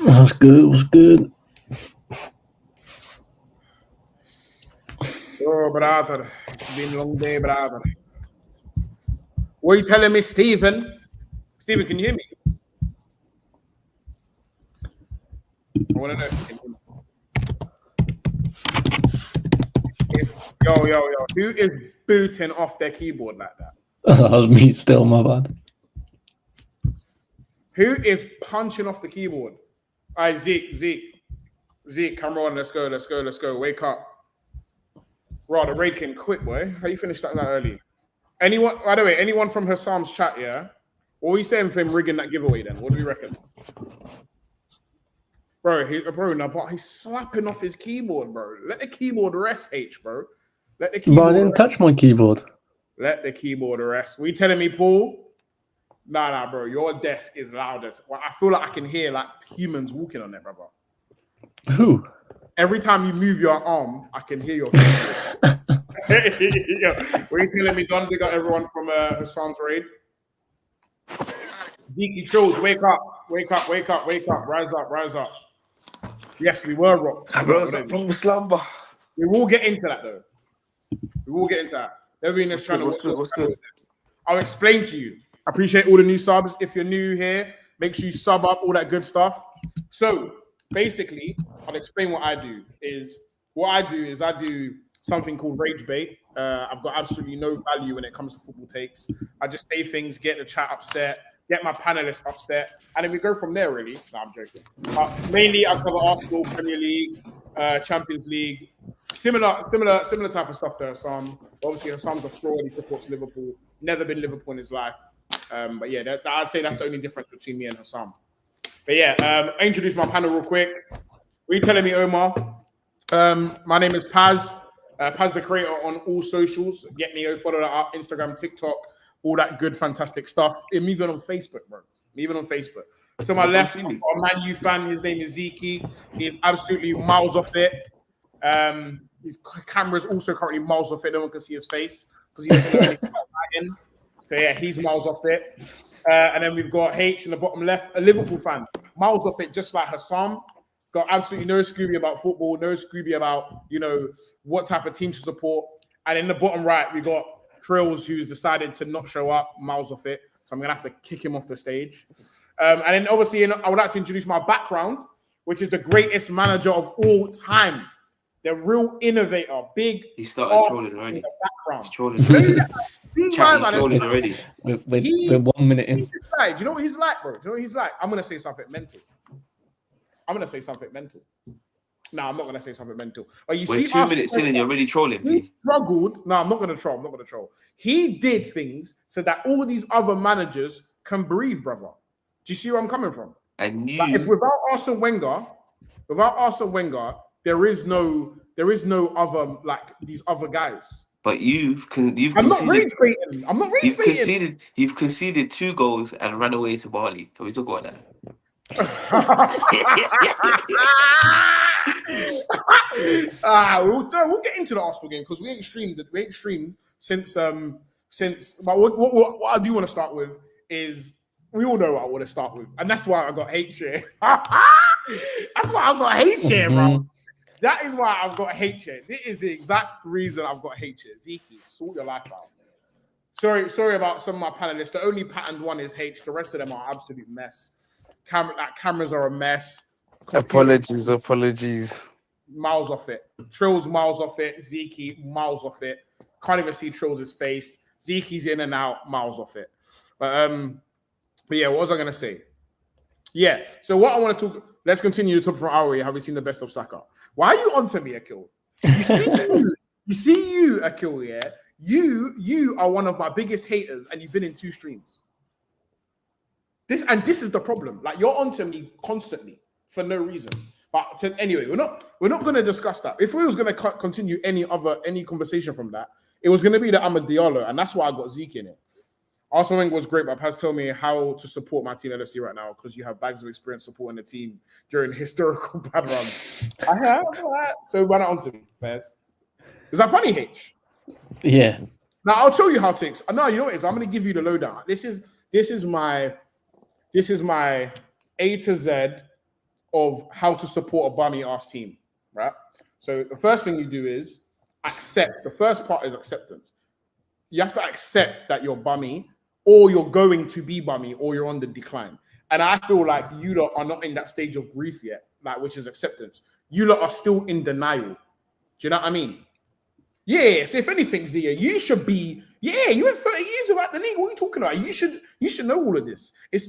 What's good? What's good? Oh, brother. It's been a long day, brother. What are you telling me, Stephen? Stephen, can you hear me? I want to know if you can hear me. Yo. Who is booting off their keyboard like that? That was me still, my bad. Who is punching off the keyboard? All right, Zeke, come on, let's go. Wake up. Rod, raking quick, boy. How you finished that early? Anyone, by the way, anyone from Hassam's chat, yeah? What are we saying for him rigging that giveaway then? What do we reckon? Bro, he's slapping off his keyboard, bro. Let the keyboard rest, H, bro. Let the keyboard But I didn't touch my keyboard. Let the keyboard rest. What are you telling me, Paul? Nah, bro. Your desk is loudest. Well, I feel like I can hear like humans walking on it, brother. Who? Every time you move your arm, I can hear your keyboard. What are you telling me, Don? They got everyone from Hassan's raid. Zeke Trills, wake up. Rise up. Yes, we were rocked. I rose up from slumber. We will get into that, though. Everyone is trying to what's good? I'll explain to you. I appreciate all the new subs. If you're new here, make sure you sub up, all that good stuff. So, basically, I'll explain what I do. I do something called Rage Bait. I've got absolutely no value when it comes to football takes. I just say things, get the chat upset, get my panelists upset, and then we go from there, really. No, I'm joking. Mainly, I cover Arsenal, Premier League, Champions League, similar type of stuff to Hassam. Obviously, Hassam's a fraud. He supports Liverpool. Never been Liverpool in his life. But yeah, I'd say that's the only difference between me and Hassam. But yeah, I introduce my panel real quick. What are you telling me, Omar? My name is Paz. Paz the creator on all socials. Get me, follow that up, Instagram, TikTok, all that good, fantastic stuff. I'm even on Facebook, bro. So my left, I've got a Man U fan. His name is Zeke. He is absolutely miles off it. His camera's also currently miles off it. No one can see his face because he doesn't know anything about fighting. So yeah, he's miles off it. And then we've got H in the bottom left, a Liverpool fan. Miles off it, just like Hassam. Got absolutely no Scooby about football, no Scooby about, what type of team to support. And in the bottom right, we got Trills, who's decided to not show up, miles off it. So I'm going to have to kick him off the stage. And then obviously, I would like to introduce my background, which is the greatest manager of all time. The real innovator, big. He started trolling already. He's trolling already. He's trolling already. We're 1 minute in. Do you know what he's like, bro? Do you know what he's like? I'm going to say something mental. No, I'm not going to say something mental. But We're 2 minutes in and you're already trolling. He struggled. No, I'm not going to troll. He did things so that all these other managers can breathe, brother. Do you see where I'm coming from? And you... Like if without Arsene Wenger, there is no other like these other guys. But I'm not rage baiting. You've conceded 2 goals and ran away to Bali. Can we talk about that? We'll get into the Arsenal game because we ain't streamed since but what I do want to start with is we all know what I want to start with, and that's why I got hate share. That's why I've got hate share, bro. That is why I've got hate share. This is the exact reason I've got hate share. Zeke, sort your life out. Sorry about some of my panelists. The only patterned one is H. The rest of them are absolute mess. Cameras are a mess. Apologies. Miles off it. Trills miles off it. Zeke miles off it. Can't even see Trills' face. Zeke's in and out, miles off it. But yeah, what was I gonna say? Yeah. So what I want to talk. Let's continue to talk from Auri. Have we seen the best of Saka? Why are you onto me, Akil? You see, Akil. Yeah. You are one of my biggest haters, and you've been in 2 streams. This is the problem. Like you're onto me constantly for no reason. But anyway, we're not going to discuss that. If we was going to continue any conversation from that, it was going to be the Amad Diallo, and that's why I got Zeke in it. Arsene Wenger was great, but Paz told me how to support my team LFC right now because you have bags of experience supporting the team during historical bad runs. I have that. So run it onto me, Paz. Is that funny, H? Yeah. Now I'll show you how to. No, you know what it is. I'm going to give you the lowdown. This is my A to Z of how to support a bummy ass team, right? So the first thing you do is accept. The first part is acceptance. You have to accept that you're bummy, or you're going to be bummy, or you're on the decline. And I feel like you lot are not in that stage of grief yet, like which is acceptance. You lot are still in denial. Do you know what I mean? Yes, if anything, Zia, you should be. Yeah, you have 30 years about the league. What are you talking about? You should know all of this. It's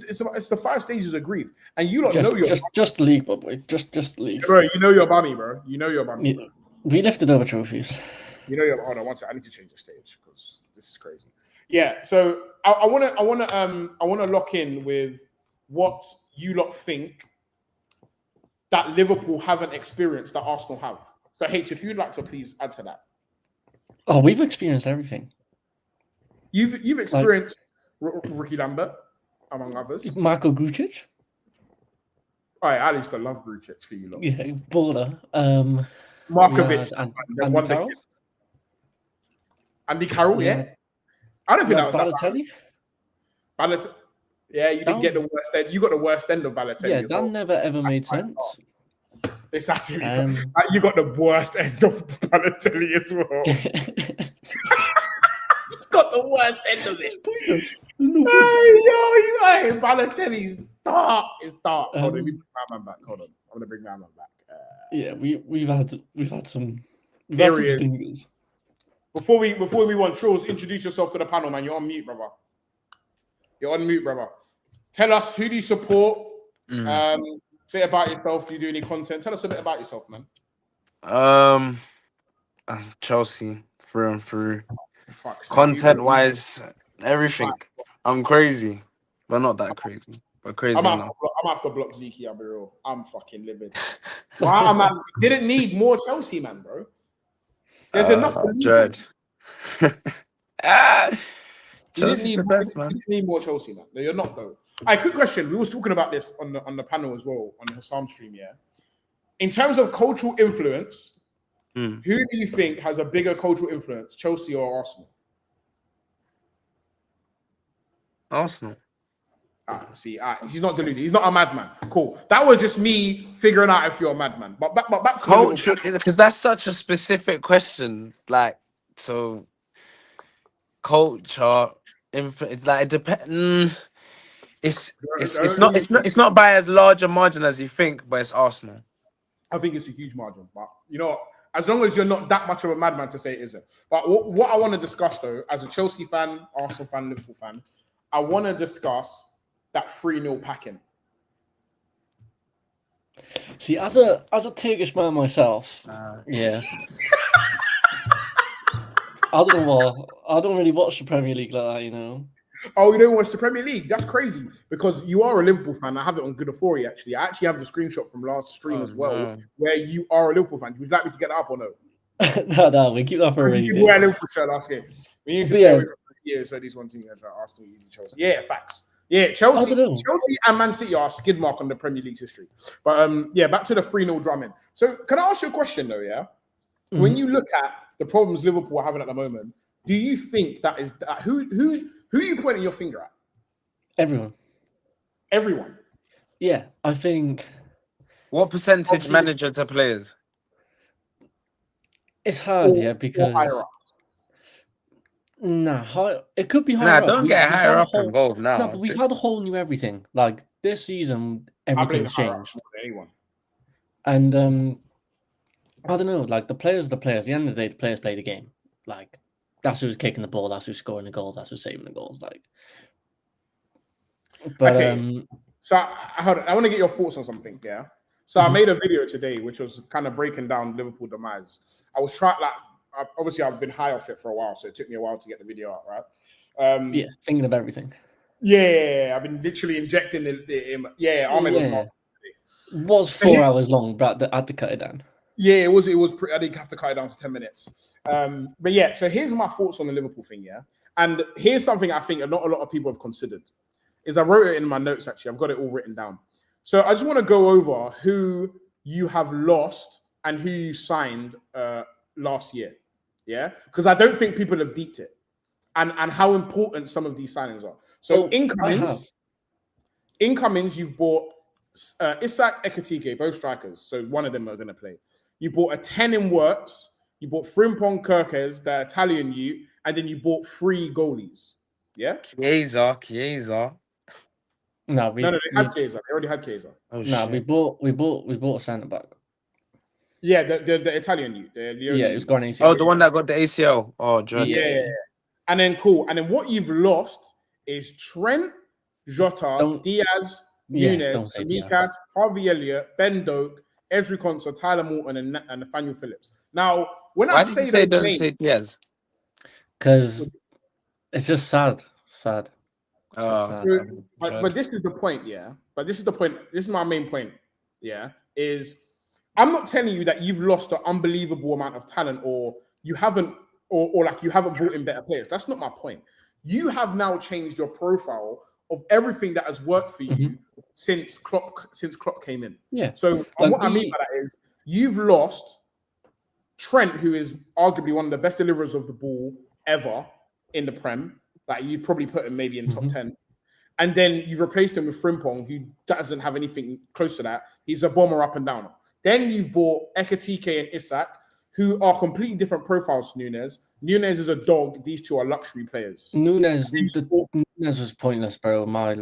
the 5 stages of grief, and you don't know your just league, boy. Just league. bro. You know your bummy, bro. You know your bummy. Yeah. We lifted over trophies. You know your. Hold on, one second. I need to change the stage because this is crazy. Yeah, so I wanna lock in with what you lot think that Liverpool haven't experienced that Arsenal have. So H, if you'd like to please add to that. Oh, we've experienced everything. You've experienced Ricky Lambert, among others. Marko Grujic. All right, I used to love Grujic for you lot. Yeah, baller. Markovic and and Andy Carroll. Andy Carroll, yeah. I don't think that was Balotelli. that bad. Yeah, you didn't get the worst end. You got the worst end of Balotelli. Yeah, that never ever made sense. It's actually you got the worst end of Balotelli as well. You got the worst end of it. Hey, Balotelli's dark. It's dark. Hold on, let me bring my man back. Hold on, I'm gonna bring my man back. Yeah, we've had some. There he is. Before we move on, Trolls, introduce yourself to the panel, man. You're on mute, brother. You're on mute, brother. Tell us, who do you support? Bit about yourself. Do you do any content? Tell us a bit about yourself, man. I'm Chelsea through and through. Content wise, everything. I'm crazy, but not that crazy. But crazy I'm enough. have to block Zeke. I'll be real. I'm fucking livid. Wow, man. Didn't need more Chelsea, man, bro. There's enough. Dread. Chelsea's the best, man. You didn't need more Chelsea, man. No, you're not, though. All right, quick question. We was talking about this on the panel as well, on the Hassam stream, yeah? In terms of cultural influence, who do you think has a bigger cultural influence, Chelsea or Arsenal? Arsenal. He's not deluded. He's not a madman. Cool. That was just me figuring out if you're a madman. But back to culture, because that's such a specific question. Like, so culture, it's like it depends. It's not by as large a margin as you think, but it's Arsenal. I think it's a huge margin, but you know, as long as you're not that much of a madman to say it isn't. But what I want to discuss though, as a Chelsea fan, Arsenal fan, Liverpool fan, I want to discuss that 3-0 packing. See, as a Turkish man myself, yeah. I don't really watch the Premier League like that, you know. Oh, you don't watch the Premier League? That's crazy because you are a Liverpool fan. I have it on Good Authority, actually. I actually have the screenshot from last stream as well, where you are a Liverpool fan. Would you like me to get that up or no? No, we keep that for a rainy day. You wear a Liverpool shirt last game. We need to stay away from so these one team are Arsenal, easy Chelsea. Yeah, facts. Yeah, Chelsea and Man City are a skid mark on the Premier League's history. But back to the 3-0 drumming. So can I ask you a question though, yeah? Mm-hmm. When you look at the problems Liverpool are having at the moment, do you think that is who are you pointing your finger at? Everyone. Yeah, I think. What percentage manager to players? It's hard, because it could be higher. Don't get higher up involved now. No, but we've had a whole new everything. Like this season, everything's changed. And I don't know. Like the players are the players. At the end of the day, the players play the game. Like that's who's kicking the ball. That's who's scoring the goals. That's who's saving the goals. Like, but okay. So I want to get your thoughts on something. Yeah. So I made a video today, which was kind of breaking down Liverpool demise. I was trying obviously I've been high off it for a while, so it took me a while to get the video out, right? Thinking of everything. Yeah, I've been literally injecting Ahmed was 4 hours long, but I had to cut it down. Yeah, it was. I did have to cut it down to 10 minutes. But yeah, so here's my thoughts on the Liverpool thing. Yeah, and here's something I think not a lot of people have considered. Is I wrote it in my notes actually. I've got it all written down. So I just want to go over who you have lost and who you signed last year. Yeah, because I don't think people have deeped it, and how important some of these signings are. So incomings, you've bought Isak, Ekitike, both strikers. So one of them are going to play. You bought a 10 in Works. You bought Frimpong, Kirkes, the Italian youth, and then you bought 3 goalies. Yeah? Chiesa. No, they had Chiesa. They already had Chiesa. Oh, no, shit. we bought a centre back. Yeah, the Italian youth. It was gone ACL. Oh, the one that got the ACL. Oh, Jordan. Yeah. And then what you've lost is Trent, Jota, Diaz, Nunes, Mikas, Harvey Elliott, Ben Doak, Ezri Konsa, Tyler Morton, and Nathaniel Phillips. Now, why did you say don't say Diaz? Because it's just sad. But this is the point, yeah. But this is the point. This is my main point, yeah. Is I'm not telling you that you've lost an unbelievable amount of talent, or you haven't, or like you haven't brought in better players. That's not my point. You have now changed your profile of everything that has worked for you since Klopp came in. Yeah. So what I mean by that is you've lost Trent, who is arguably one of the best deliverers of the ball ever in the Prem. Like you probably put him maybe in top 10. And then you've replaced him with Frimpong, who doesn't have anything close to that. He's a bomber up and down. Then you've bought Ekitike and Isak, who are completely different profiles to Nunes. Nunes is a dog. These two are luxury players. Nunes was pointless, bro. I'm not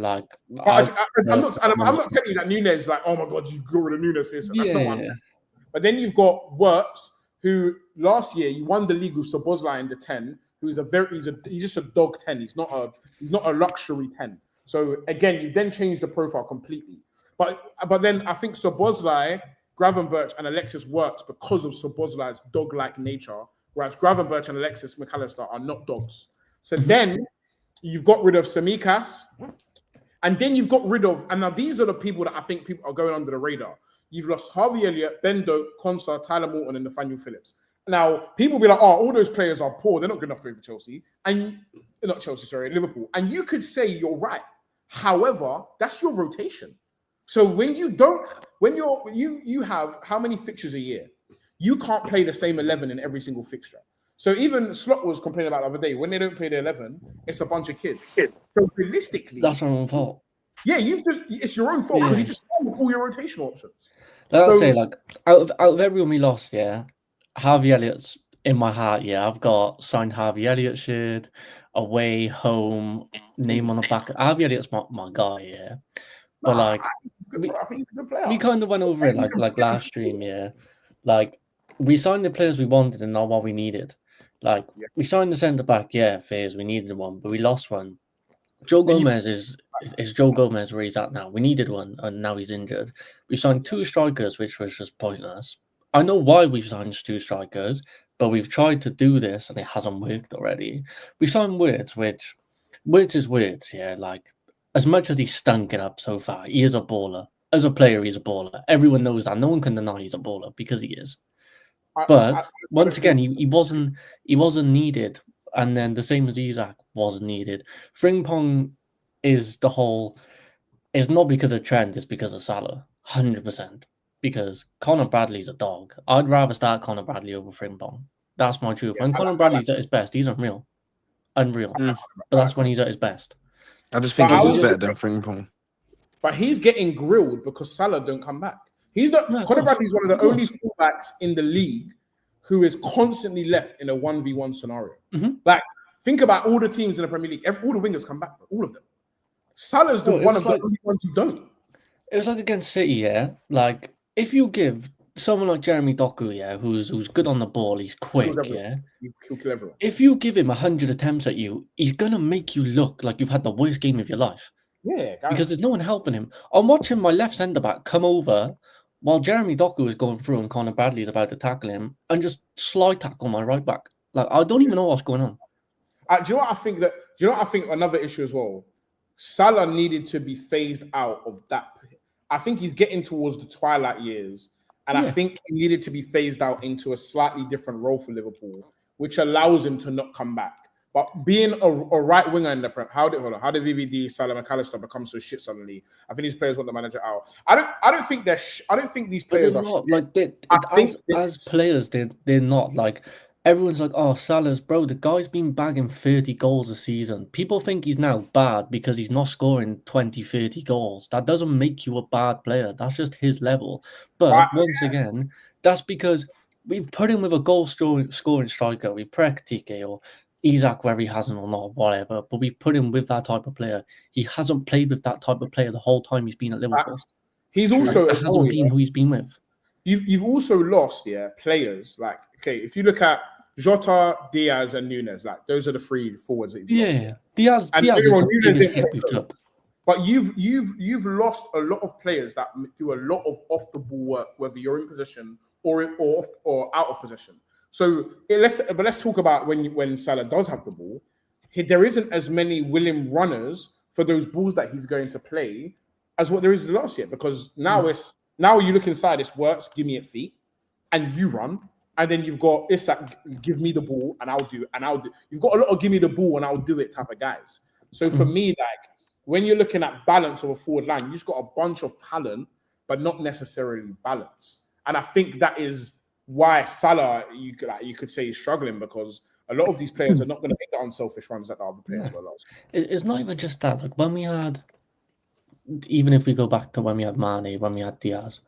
telling you that Nunes is like, oh my God, you got rid of Nunes. That's not what I mean. But then you've got Works, who last year you won the league with Szoboszlai in the 10, who is he's just a dog 10. He's not a luxury 10. So again, you've then changed the profile completely. But then I think Szoboszlai, Gravenberch, and Alexis works because of Szoboszlai's dog-like nature, whereas Gravenberch and Alexis McAllister are not dogs. So then you've got rid of Tsimikas, and then you've got rid of, and now these are the people that I think people are going under the radar. You've lost Harvey Elliott, Ben Doak, Konsa, Tyler Morton, and Nathaniel Phillips. Now, people be like, oh, all those players are poor. They're not good enough to play for Chelsea. And not Chelsea, sorry, Liverpool. And you could say you're right. However, that's your rotation. So when you have how many fixtures a year? You can't play the same 11 in every single fixture. So even Slot was complaining about the other day, when they don't play the 11, it's a bunch of kids. So realistically, that's our own fault. Yeah, it's your own fault because you just signed all your rotational options. Let's say, like, out of everyone we lost, Harvey Elliott's in my heart, I've got signed Harvey Elliott shirt, away, home, name on the back. Harvey Elliott's my guy, But like, I think he's a good player. We kind of went over it like last stream, Like, we signed the players we wanted and not what we needed. Like, we signed the centre back, Faze, we needed one, but we lost one. Joe Gomez is Joe Gomez where he's at now. We needed one, and now he's injured. We signed 2 strikers, which was just pointless. I know why we've signed 2 strikers, but we've tried to do this, and it hasn't worked already. We signed Wirtz, which Wirtz is Wirtz, Like, as much as he's stunk it up so far, he is a baller. As a player, he's a baller. Everyone knows that. No one can deny he's a baller because he is. But once again, he wasn't needed. And then the same as Isak wasn't needed. Frimpong is not because of Trent, it's because of Salah. 100%. Because Conor Bradley's a dog. I'd rather start Conor Bradley over Frimpong. That's my truth. When Conor Bradley's at his best, he's unreal. But that's when he's at his best. I just think he's better than Frimpong. But he's getting grilled because Salah don't come back. Conor Bradley's one of the only fullbacks in the league who is constantly left in a 1v1 scenario. Like, think about all the teams in the Premier League. All the wingers come back, all of them. Salah's one of the only ones who don't. It was like against City, Like, if you give someone like Jeremy Doku, who's good on the ball, he's quick, He'll kill everyone. If you give him 100 attempts at you, he's gonna make you look like you've had the worst game of your life. Because there's no one helping him. I'm watching my left centre back come over while Jeremy Doku is going through and Conor Bradley is about to tackle him and just slide tackle my right back. Like, I don't even know what's going on. Do you know what I think? Another issue as well. Salah needed to be phased out of that. I think he's getting towards the twilight years, and I think he needed to be phased out into a slightly different role for Liverpool, which allows him to not come back. But being a right winger in the Prem, how did VVD, Salah, McAllister become so shit suddenly? I think these players want the manager out. I don't think these players are not like as players. They're not like everyone's like, oh, Salah's, bro, the guy's been bagging 30 goals a season. People think he's now bad because he's not scoring 20, 30 goals. That doesn't make you a bad player. That's just his level. But once again, that's because we've put him with a goal-scoring striker. We Ekitike or Isak, whether he hasn't or not, whatever. But we've put him with that type of player. He hasn't played with that type of player the whole time he's been at Liverpool. He's also that hasn't been who he's been with. You've also lost, players like, okay, if you look at Jota, Diaz, and Nunes, like those are the three forwards that you've lost. Diaz is the biggest hit we've took. But you've lost a lot of players that do a lot of off the ball work, whether you're in position or out of position. So let's talk about when Salah does have the ball, there isn't as many willing runners for those balls that he's going to play as what there is last year, because now you look inside, it's works, give me a feet, and you run. And then you've got Isak, give me the ball and I'll do it. You've got a lot of give me the ball and I'll do it type of guys. So for me, like when you're looking at balance of a forward line, you just got a bunch of talent, but not necessarily balance. And I think that is why Salah, you could say, is struggling, because a lot of these players are not going to make the unselfish runs that the other players were last. It's not even just that. Like when we had, even if we go back to when we had Mane, when we had Diaz.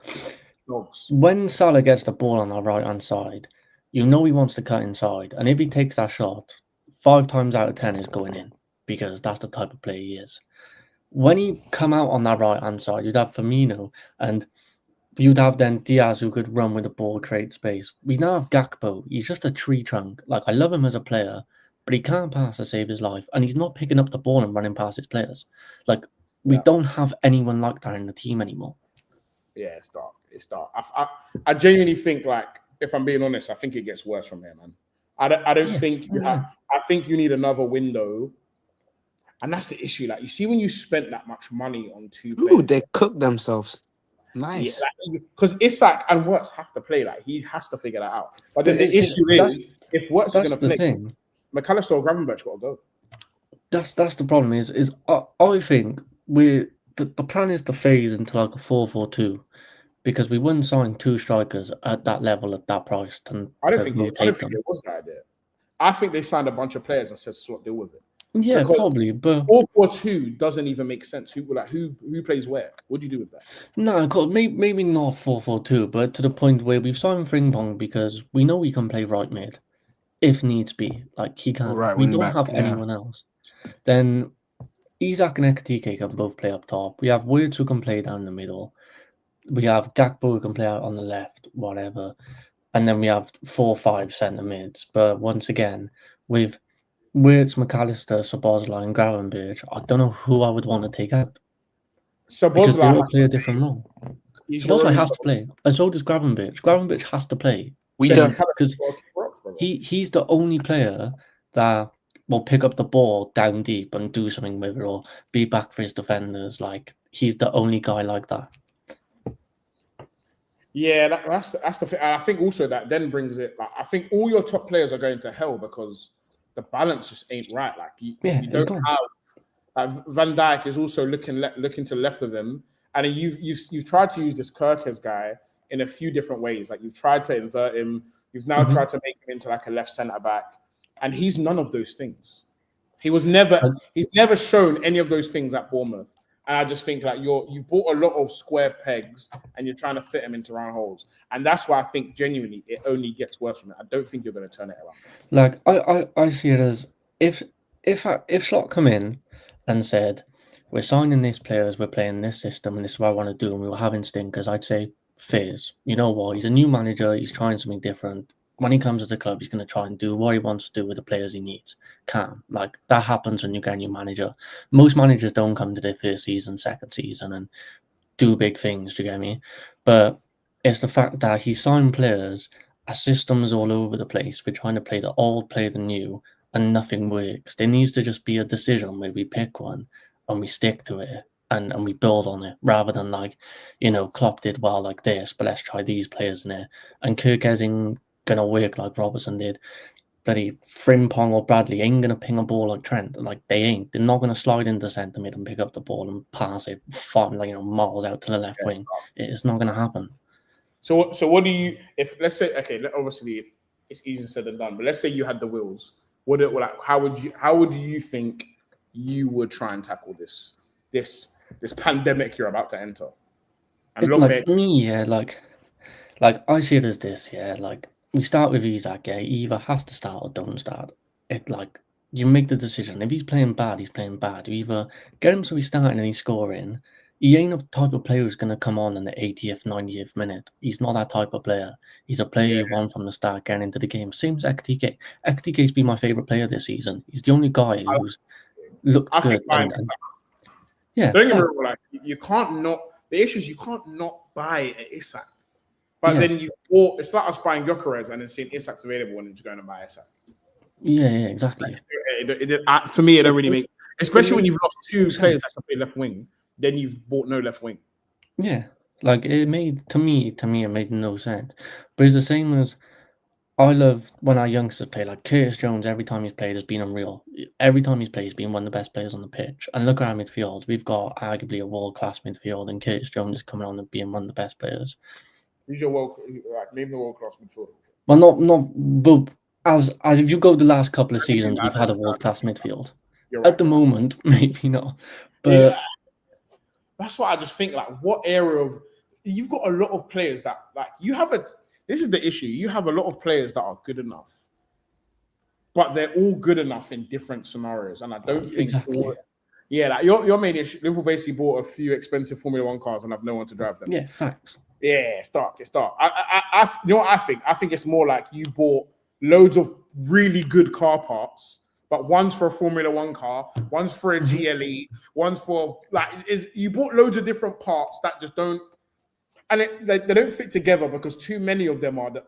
When Salah gets the ball on our right-hand side, you know he wants to cut inside. And if he takes that shot, 5 times out of 10 is going in, because that's the type of player he is. When he come out on that right-hand side, you'd have Firmino, and you'd have then Diaz, who could run with the ball, create space. We now have Gakpo. He's just a tree trunk. Like, I love him as a player, but he can't pass to save his life. And he's not picking up the ball and running past his players. Like, we don't have anyone like that in the team anymore. Yeah, it's dark. It's dark. I genuinely think, like, if I'm being honest, I think it gets worse from here, man. I don't think you have. I think you need another window, and that's the issue. Like, you see, when you spent that much money on 2 players, ooh, they cook themselves. Nice. Because Isak and Wirtz have to play. Like, he has to figure that out. But then the issue is, if Wirtz is going to play, McAllister or Gravenberch got to go. That's the problem. Is I think the plan is to phase into like a 4-4-2. Because we wouldn't sign 2 strikers at that level at that price. I don't think it was that idea. I think they signed a bunch of players and said, "Swap, deal with it." Yeah, because probably. But 4-4-2 doesn't even make sense. Who plays where? What do you do with that? No, maybe not 4-4-2, but to the point where we've signed Frimpong because we know he can play right mid, if needs be. Like, he can. Right, we don't have anyone else. Then Isak and Ekitike can both play up top. We have Wirtz who can play down the middle. We have Gakpo who can play out on the left, whatever. And then we have 4-5 centre mids. But once again, with Wirtz, McAllister, Szoboszlai, and Gravenberch, I don't know who I would want to take out. Because they all play a different role. Szoboszlai has to play. And so does Gravenberch. Gravenberch has to play. We don't. Because he's the only player that will pick up the ball down deep and do something with it or be back for his defenders. Like, he's the only guy like that. Yeah, that's the thing. And I think also that then brings it. Like, I think all your top players are going to hell because the balance just ain't right. Like you don't have. Like Van Dijk is also looking to the left of him, and you've tried to use this Kerkers guy in a few different ways. Like, you've tried to invert him. You've now tried to make him into like a left centre back, and he's none of those things. He's never shown any of those things at Bournemouth. And I just think like you've bought a lot of square pegs and you're trying to fit them into round holes. And that's why I think genuinely it only gets worse from it. I don't think you're going to turn it around. Like, I see it as if Slot come in and said, we're signing these players, we're playing this system, and this is what I want to do, and we were having stinkers, I'd say, Fizz, you know what? He's a new manager, he's trying something different. When he comes to the club, he's going to try and do what he wants to do with the players he needs. Calm. Like, that happens when you get a new manager. Most managers don't come to their first season, second season, and do big things, do you get me? But it's the fact that he signed players, a system's all over the place. We're trying to play the old, play the new, and nothing works. There needs to just be a decision where we pick one and we stick to it and we build on it, rather than like, you know, Klopp did well like this, but let's try these players in there. And Kirk isn't gonna work like Robertson did. Bloody Frimpong or Bradley ain't gonna ping a ball like Trent. Like, they ain't. They're not gonna slide into centre mid and pick up the ball and pass it miles out to the left wing. It's not gonna happen. So what do you? If let's say, okay, obviously it's easier said than done. But let's say you had the wheels. How would you think you would try and tackle this pandemic you're about to enter? And like me, yeah, like I see it as this, yeah, like we start with Isak, yeah, he either has to start or don't start. It like you make the decision. If he's playing bad, he's playing bad. You either get him so he's starting and he's scoring. He ain't the type of player who's going to come on in the 80th, 90th minute. He's not that type of player. He's a player you want from the start getting into the game. Same as Ekitike. Ekitike's been my favourite player this season. He's the only guy who's looked good. Yeah. Don't get me wrong, like, you can't not... The issue is you can't not buy Isak. But then it's like us buying Gyökeres and then seeing Isak's available and then just going to buy Isak. Yeah, exactly. Like, to me, it don't really make... Especially when you've lost two players that can play left wing. Then you've bought no left wing. Yeah, like it made to me it made no sense. But it's the same as I love when our youngsters play. Like Curtis Jones, every time he's played has been unreal. Every time he's played, he's been one of the best players on the pitch. And look at our midfield; we've got arguably a world-class midfield, and Curtis Jones is coming on and being one of the best players. Who's your name the world-class midfield? Well, but if you go the last couple of seasons, we've had a world-class midfield. At the moment, maybe not, but. Yeah. That's what I just think. Like, what area of you've got a lot of players that this is the issue. You have a lot of players that are good enough, but they're all good enough in different scenarios. And I don't think, like your main issue. Liverpool basically bought a few expensive Formula One cars and have no one to drive them. Yeah, facts. Yeah, start. I you know what I think? I think it's more like you bought loads of really good car parts. But one's for a Formula One car, one's for a GLE, one's for you bought loads of different parts that just don't, and they don't fit together because too many of them are the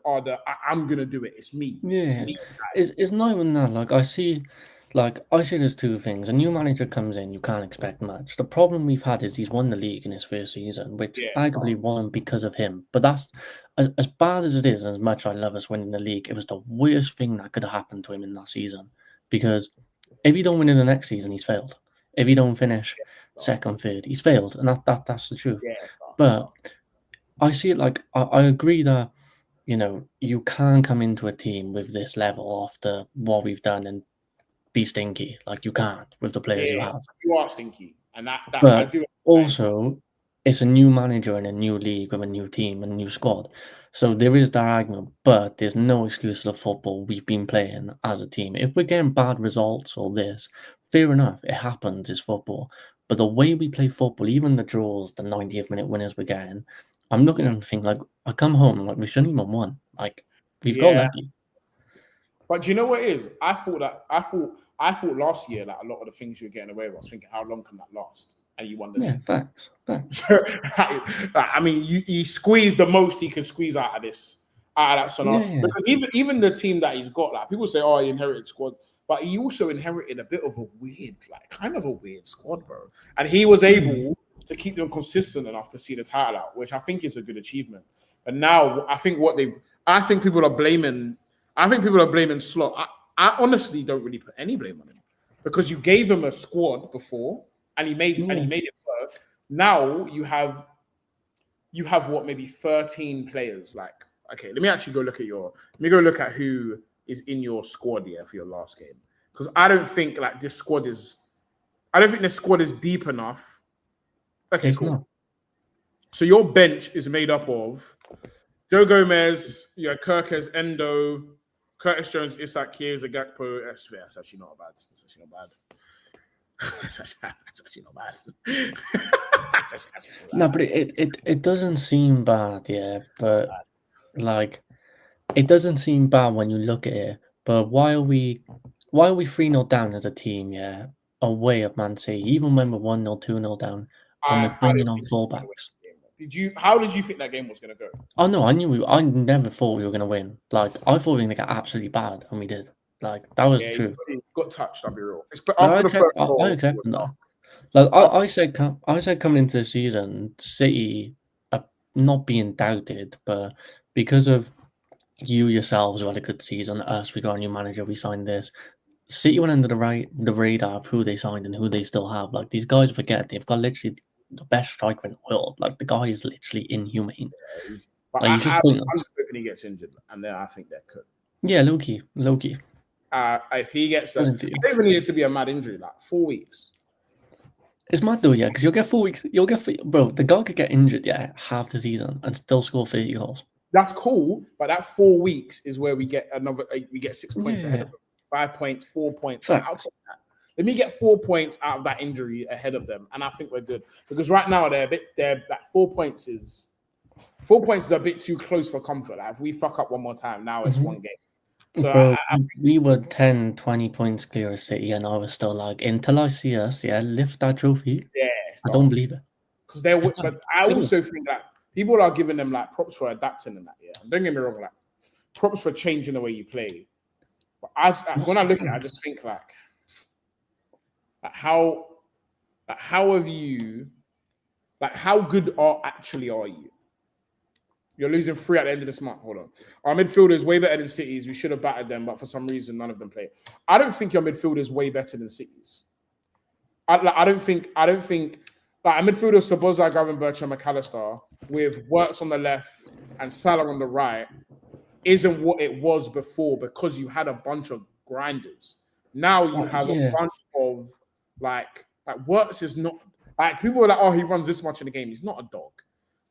I'm gonna do it. It's me. Yeah, it's me. It's not even that. Like I see there's two things. A new manager comes in, you can't expect much. The problem we've had is he's won the league in his first season, which arguably wasn't because of him. But that's as bad as it is, as much I love us winning the league, it was the worst thing that could have happened to him in that season. Because if you don't win in the next season, he's failed. If you don't finish second, third, he's failed, and that's the truth. Yeah. But I see it like I agree that you can come into a team with this level after what we've done and be stinky. Like you can't with the players you have. You are stinky, and that but I do. Also, it's a new manager in a new league with a new team and a new squad. So there is that argument, but there's no excuse for the football we've been playing as a team. If we're getting bad results or this, fair enough, it happens, it's football. But the way we play football, even the draws, the 90th minute winners we're getting, I'm looking at them thinking, like, I come home, like, we shouldn't even won. Like, we've got lucky. But do you know what it is? I thought last year that a lot of the things you were getting away with, I was thinking, how long can that last? And you won the league. Facts. I mean, he squeezed the most he can squeeze out of that scenario. Because even the team that he's got, like people say, oh, he inherited squad, but he also inherited a bit of a weird, kind of a weird squad, bro. And he was able to keep them consistent enough to see the title out, which I think is a good achievement. And now I think people are blaming Slot. I honestly don't really put any blame on him because you gave him a squad before. And he made it work. Now you have what, maybe 13 players. Like, okay, let me actually go look at who is in your squad for your last game. Because I don't think this squad is deep enough. Okay, cool. Not. So your bench is made up of Joe Gomez, Kirkes, Endo, Curtis Jones, Isak, Chiesa, Gakpo. That's actually not bad. That's actually not bad. No, but it doesn't seem bad, but it doesn't seem bad when you look at it. But why are we 3-0 down as a team, away at Man City, even when we're 1-0, 2-0 down, and we're bringing on fullbacks? How did you think that game was going to go? Oh no, I never thought we were going to win. I thought we were going to get absolutely bad, and we did. That was the truth. Got touched, I'll be real. I accept that. I said coming into the season, City are not being doubted, but because of you yourselves who had a good season, us, we got a new manager, we signed this. City went under the radar of who they signed and who they still have. Like these guys forget they've got literally the best striker in the world. Like the guy is literally inhumane. I'm just hoping he gets injured, and then I think that could. Yeah, low key. If he gets, Doesn't it feel. don't even need it to be a mad injury, like 4 weeks. It's mad though, yeah, because you'll get 4 weeks. Bro, the guy could get injured, yeah, half the season and still score 30 goals. That's cool, but that 4 weeks is where we get we get 6 points ahead of them. 5 points, 4 points. I'll take that. Let me get 4 points out of that injury ahead of them, and I think we're good. Because right now that 4 points is a bit too close for comfort. Like if we fuck up one more time, now it's one game. So bro, we were 10, 20 points clear of City, and I was still like, until I see us, lift that trophy. Yeah, I don't believe it. Because but I also think that people are giving them like props for adapting and that. Yeah, and don't get me wrong, like props for changing the way you play. But when I look at it, I just think like how have you, like how good are you? You're losing 3 at the end of this month. Hold on. Our midfielder is way better than City's. We should have battered them, but for some reason, none of them play. I don't think your midfielder is way better than City's. I don't think like a midfielder, Szoboszlai, Gravenberch, and McAllister with Wirtz on the left and Salah on the right isn't what it was before because you had a bunch of grinders. Now you have a bunch of like Wirtz is not like people are like, oh, he runs this much in the game. He's not a dog.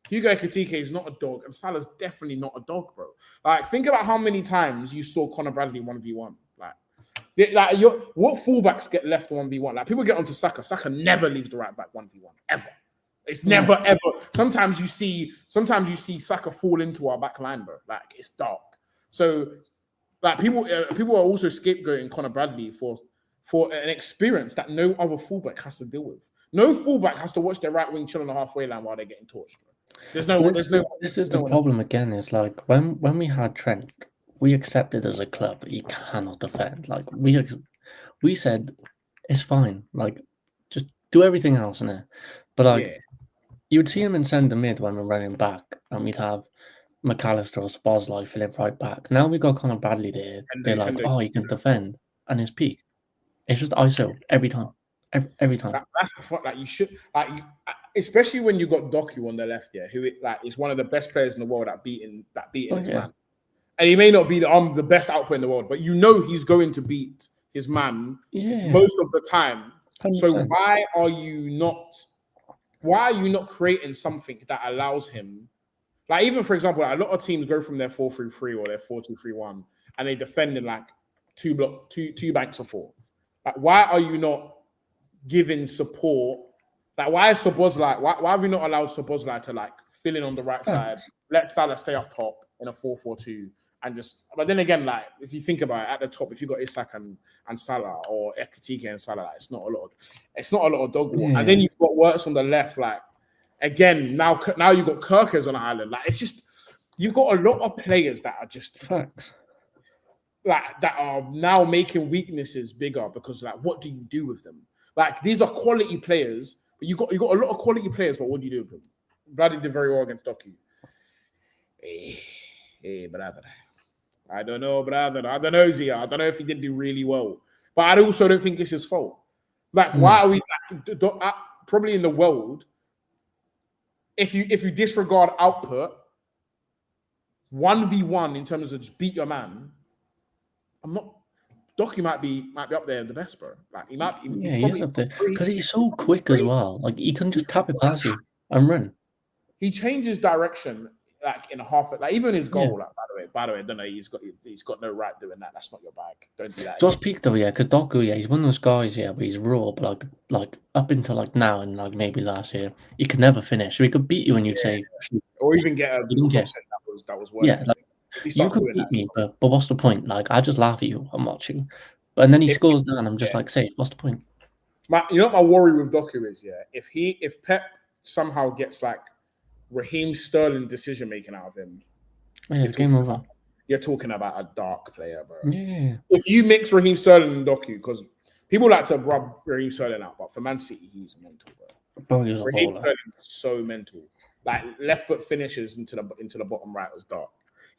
Hugo Ekitike is not a dog, and Salah's definitely not a dog, bro. Like, think about how many times you saw Conor Bradley 1v1. What fullbacks get left 1v1? Like, people get onto Saka. Saka never leaves the right back 1v1 ever. It's never ever. Sometimes you see Saka fall into our back line, bro. Like, it's dark. So, like, people are also scapegoating Conor Bradley for an experience that no other fullback has to deal with. No fullback has to watch their right wing chill on the halfway line while they're getting torched, bro. This is the problem again. Is like when we had Trent, we accepted as a club he cannot defend. Like we said, it's fine. Like just do everything else in it. But like you'd see him in centre mid when we're running back, and we'd have McAllister or Szoboszlai filling right back. Now we got Conor Bradley there. They're like, oh, he can defend, and his peak. It's just ISO every time. Every time. That's the fuck. Like you should especially when you got Doku on the left, who is one of the best players in the world at beating his man. And he may not be the best output in the world, but you know he's going to beat his man most of the time. 100%. So why are you not creating something that allows him? Like even for example, a lot of teams go from their 4-3-3 or their 4-2-3-1, and they defend in like two banks of 4. Like why are you not giving support? Like why is Szoboszlai? Why have we not allowed Szoboszlai to like fill in on the right side? Let Salah stay up top in a 4-4-2 and just. But then again, like if you think about it, at the top, if you got Isak and Salah or Ekitike and Salah, like, it's not a lot of dog war. And then you've got Wirtz on the left. Like again, now you've got Kirkers on the island. Like it's just you've got a lot of players that are just facts. Like that are now making weaknesses bigger because like what do you do with them? Like these are quality players, but you got a lot of quality players, but what do you do with them? Bradley did very well against Doku. Hey, brother. I don't know, brother. I don't know, Zia. I don't know if he did do really well, but I also don't think it's his fault. Like, why are we probably in the world? If you disregard output, 1v1 in terms of just beat your man. Doku might be up there the best, bro. Like he might. He is up there because he's so quick as well. Like he can just tap it past you and run. He changes direction like in a half. Like even his goal. Like by the way, I don't know. He's got no right doing that. That's not your bag. Don't do that. Does peak though, because Doku, he's one of those guys, where he's raw, but like up until like now and like maybe last year, he could never finish. So he could beat you when you'd say, or even get a that was worth. Yeah, like. You could beat me, but what's the point? Like, I just laugh at you and watch you. And then he scores down, I'm just like, safe. What's the point? You know what my worry with Doku is, if Pep somehow gets like Raheem Sterling decision making out of him, it's game over. You're talking about a dark player, bro. Yeah. If you mix Raheem Sterling and Doku, because people like to rub Raheem Sterling out, but for Man City, he's mental, bro. He's a Raheem baller. Sterling is so mental. Like left foot finishes into the bottom right was dark.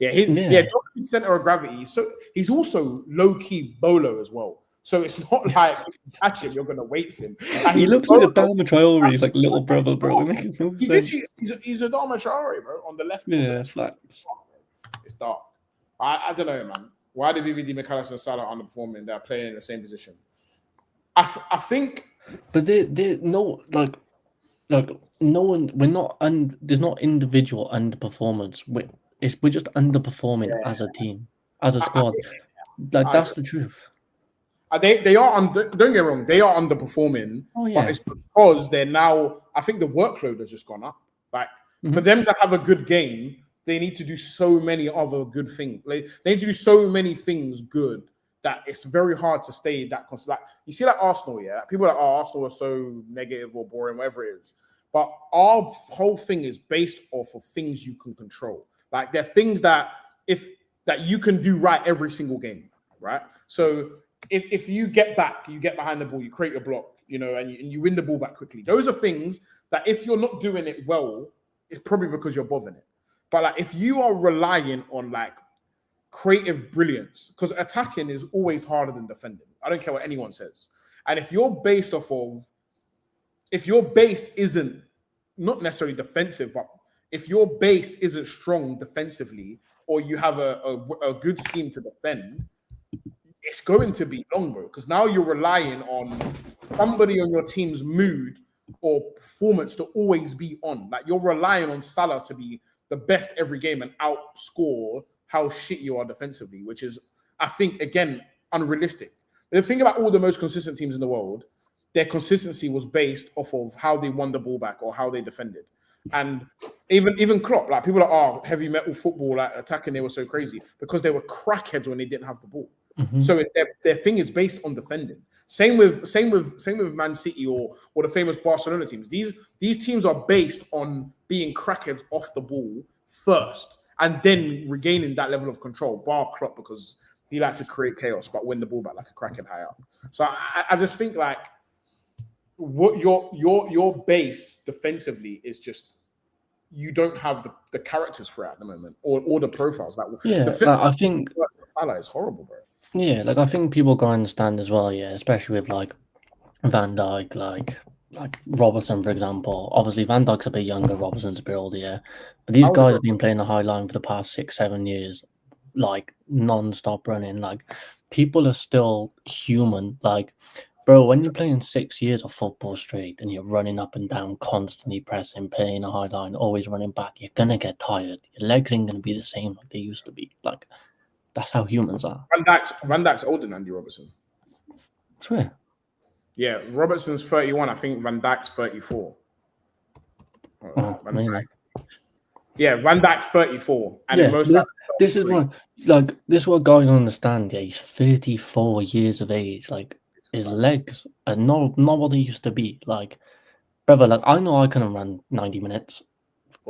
Doku's center of gravity. So he's also low key bolo as well. So it's not like if you catch him, you're gonna weight him. Like, he looks like a Dharma Traore. He's like little brother, bro. He's a Dharma Traore, bro, on the left. Yeah, flat. It's dark. I don't know, man. Why did VVD, McAllister, and Salah underperforming? They're playing in the same position. I think, but they no like no one. We're not. There's not individual underperformance. We're just underperforming as a team, as a squad. That's the truth. They are don't get me wrong, they are underperforming. Oh yeah, but it's because they're now. I think the workload has just gone up. Like for them to have a good game, they need to do so many other good things. They need to do so many things good that it's very hard to stay that constant. Like you see, like Arsenal, yeah. People are like, oh, Arsenal are so negative or boring, whatever it is. But our whole thing is based off of things you can control. Like they're things that you can do right every single game, right? So if you get back, you get behind the ball, you create a block, and you win the ball back quickly. Those are things that if you're not doing it well, it's probably because you're bothering it. But like if you are relying on like creative brilliance, because attacking is always harder than defending. I don't care what anyone says. And if your base isn't not necessarily defensive, but if your base isn't strong defensively, or you have a good scheme to defend, it's going to be long, bro. Because now you're relying on somebody on your team's mood or performance to always be on. Like you're relying on Salah to be the best every game and outscore how shit you are defensively, which is, I think, again, unrealistic. The thing about all the most consistent teams in the world, their consistency was based off of how they won the ball back or how they defended. And even Klopp, like people are heavy metal football, like attacking, they were so crazy because they were crackheads when they didn't have the ball. So their thing is based on defending. Same with Man City or the famous Barcelona teams. These teams are based on being crackheads off the ball first, and then regaining that level of control. Bar Klopp, because he likes to create chaos but win the ball back like a crackhead high up. So I just think like what your base defensively is just you don't have the characters for it at the moment or the profiles. I think Salah is horrible, bro. Yeah, like I think people can understand as well, especially with like Van Dijk, like Robertson, for example. Obviously, Van Dijk's a bit younger, Robertson's a bit older, but these guys have been playing the high line for the past 6-7 years, like non-stop running. Like people are still human. Like, bro, when you're playing 6 years of football straight and you're running up and down, constantly pressing, playing a high line, always running back, you're gonna get tired. Your legs ain't gonna be the same like they used to be. Like. That's how humans are. Van Dijk's older than Andy Robertson. Swear. Yeah, Robertson's 31. I think Van Dijk's 34. Yeah, Van Dijk's 34. And this is what guys don't understand. Yeah, he's 34 years of age. Like his legs are not what they used to be. Like, brother, like I know I couldn't run 90 minutes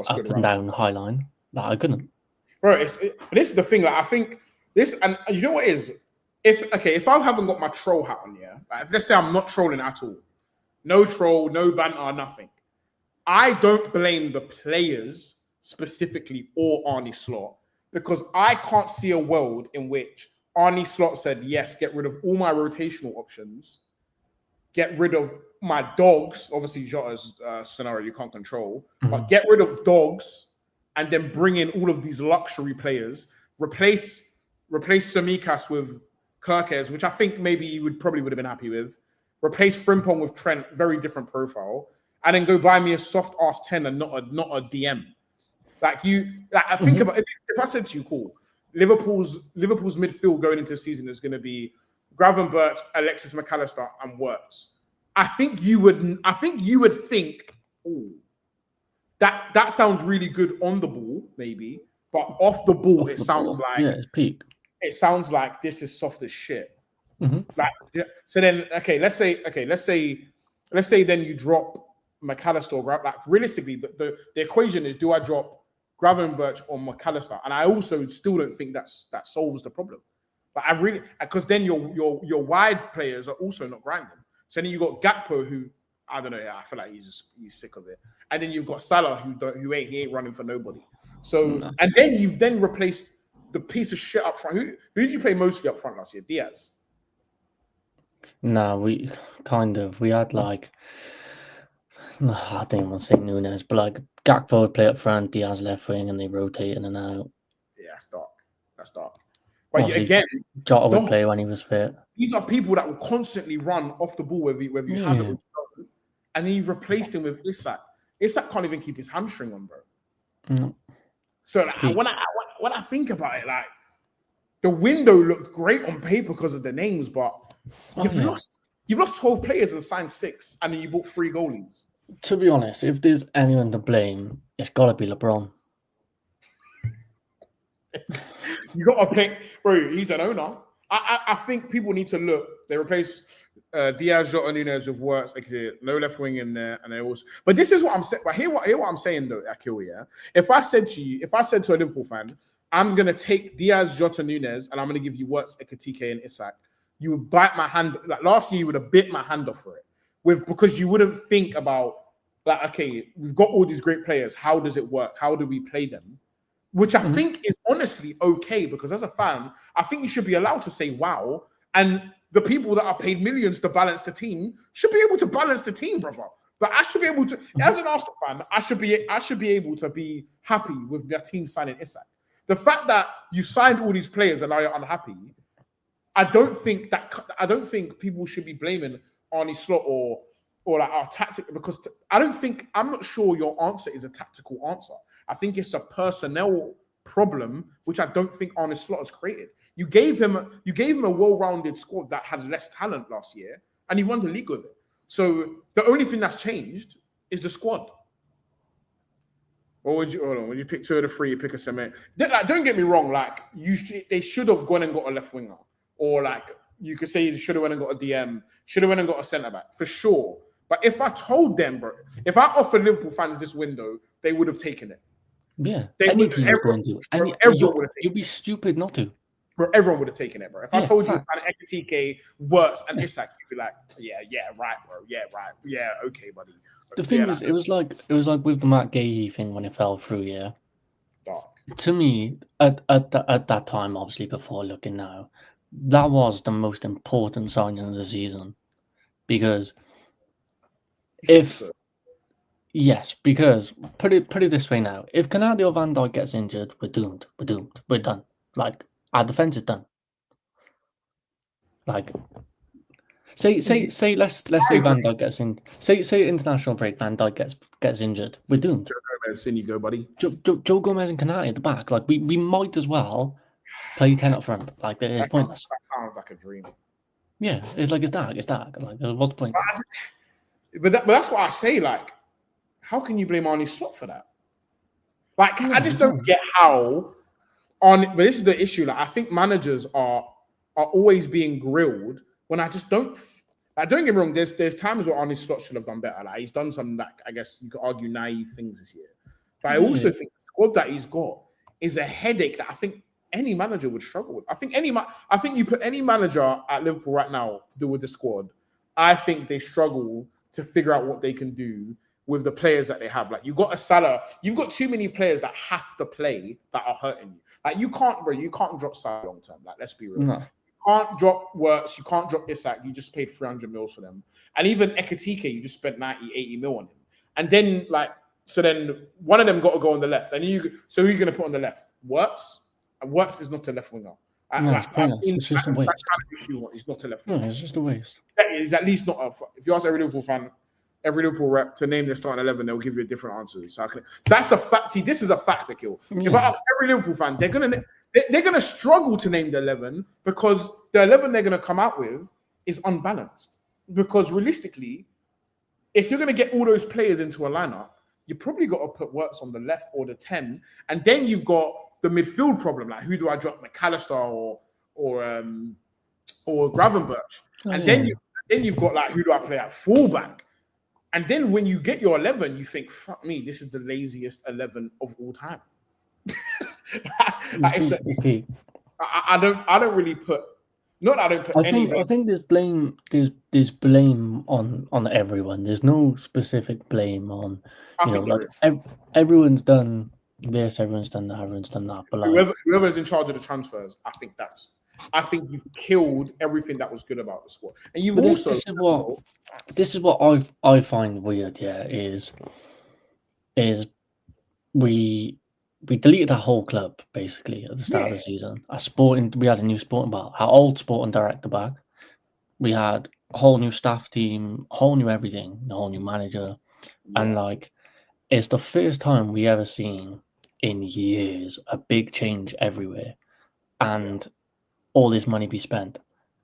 up and down the high line. Like I couldn't. Bro, this is the thing. Like I think. This and you know what it is? If I haven't got my troll hat on, like let's say I'm not trolling at all, no troll, no banter, nothing. I don't blame the players specifically or Arne Slot because I can't see a world in which Arne Slot said, yes, get rid of all my rotational options, get rid of my dogs. Obviously, Jota's scenario you can't control, but get rid of dogs and then bring in all of these luxury players, replace Tsimikas with Kerkez, which I think maybe you would have been happy with. Replace Frimpong with Trent, very different profile, and then go buy me a soft ass 10 and not a DM. I think about if I said to you, cool, Liverpool's midfield going into the season is going to be Gravenberch, Alexis McAllister, and Wirtz. I think you would think, oh, that sounds really good on the ball, maybe, but off the ball, it sounds like it's peak. It sounds like this is soft as shit. Like so, then let's say then you drop McAllister or like realistically, the equation is: do I drop Gravenberch or McAllister? And I also still don't think that solves the problem. But I really because then your wide players are also not grinding. So then you got Gakpo who I don't know. Yeah, I feel like he's sick of it. And then you've got Salah who ain't running for nobody. So and then you've replaced the piece of shit up front. Who did you play mostly up front last year? Diaz. Nah, we had like I don't want to say Nunes, but like Gakpo would play up front, Diaz left wing, and they rotate in and out. Yeah, that's dark. But again, Jota would play when he was fit. These are people that will constantly run off the ball whether you have it or you don't. And then you've replaced him with Isak. Isak can't even keep his hamstring on, bro. Mm. So when I think about it, like the window looked great on paper because of the names, but you've lost 12 players and signed 6, and then you bought 3 goalies. To be honest, if there's anyone to blame, it's gotta be LeBron. You got to pick, bro. He's an owner. I think people need to look. They replace Diaz, Jota, Nunez with Wirtz. Like, no left wing in there, and they also. But this is what I'm saying. But hear what I'm saying though, Akil. Yeah. If I said to a Liverpool fan, I'm gonna take Diaz, Jota, Nunez, and I'm gonna give you Wirtz, Ekitike, and Isak, you would bite my hand. Like last year, you would have bit my hand off for it, because you wouldn't think about like, okay, we've got all these great players. How does it work? How do we play them? Which I think is honestly okay, because as a fan, I think you should be allowed to say wow. And the people that are paid millions to balance the team should be able to balance the team, brother. But I should be able to, as an Arsenal fan, I should be able to be happy with their team signing Isak. The fact that you signed all these players and now you're unhappy, I don't think people should be blaming Arne Slot or like our tactic, because I'm not sure your answer is a tactical answer. I think it's a personnel problem, which I don't think Arne Slot has created. You gave him a well-rounded squad that had less talent last year, and he won the league with it. So the only thing that's changed is the squad. Or would you pick 2 of the 3, you pick a cement. Don't get me wrong, like they should have gone and got a left winger, or like you could say you should have went and got a DM, should have went and got a centre back for sure. But if I told them, bro, if I offered Liverpool fans this window, they would have taken it. Yeah, everyone would have taken it. You'd be stupid not to. Bro, everyone would have taken it, bro. If I told you to sign Ekitike, Wirtz, and Isak, you'd be like, yeah, right, bro. Yeah, right. Yeah, okay, buddy. The thing is, it was like with the Matt Gahey thing when it fell through, yeah. Dark. To me, at that time, obviously before looking now, that was the most important signing of the season. Because yes, because put it this way now, if Konate or Van Dijk gets injured, we're doomed. We're done. Like, our defense is done. Like, say let's say Van Dijk gets in. Say international break, Van Dijk gets injured, we're doomed. Joe Gomez, in you go, buddy. Joe Gomez and Konate at the back. Like, we might as well play 10 up front. Like, it's pointless. That sounds like a dream. Yeah, it's dark. Like, what's the point? But that's what I say. Like, how can you blame Arne Slot for that? Like, I just don't get how. But this is the issue. Like, I think managers are always being grilled when I just don't. Like, don't get me wrong. There's times where Arne Slot should have done better. Like, he's done some, like, I guess you could argue, naive things this year. But I also think the squad that he's got is a headache that I think any manager would struggle with. I think you put any manager at Liverpool right now to do with the squad, I think they struggle to figure out what they can do with the players that they have. Like, you've got a Salah, you've got too many players that have to play that are hurting you. Like, you can't drop Salah long term. Like, let's be real. No. You can't drop Wirtz, you can't drop Isak. You just paid 300 mil for them. And even Ekitike, you just spent 90, 80 mil on him. And then, then one of them got to go on the left. And so who are you going to put on the left? Wirtz? And Wirtz is not a left winger. It's just a waste. He's not a left winger. No, it's just a waste. He's at least not. If you ask every Liverpool fan, every Liverpool rep to name their starting 11, they'll give you a different answer. So that's a fact. This is a fact, Akil. Yeah. If I ask every Liverpool fan, they're gonna struggle to name the 11 because the 11 they're gonna come out with is unbalanced. Because realistically, if you're gonna get all those players into a lineup, you probably got to put Wirtz on the left or the 10, and then you've got the midfield problem. Like, who do I drop, McAllister or Gravenberch? Then you've got, like, who do I play at fullback? And then when you get your 11, you think, fuck me, this is the laziest 11 of all time. I don't really put. Not that I don't put any. I think there's blame. There's blame on everyone. There's no specific blame on. Everyone's done this. Everyone's done that. Everyone's done that. But whoever's in charge of the transfers, I think you've killed everything that was good about the squad. And you've this is what I find weird. Yeah, is we we deleted our whole club basically at the start of the season. We had a new our old sporting director back. We had a whole new staff team, whole new everything, a whole new manager, and like it's the first time we ever seen in years a big change everywhere, and all this money be spent.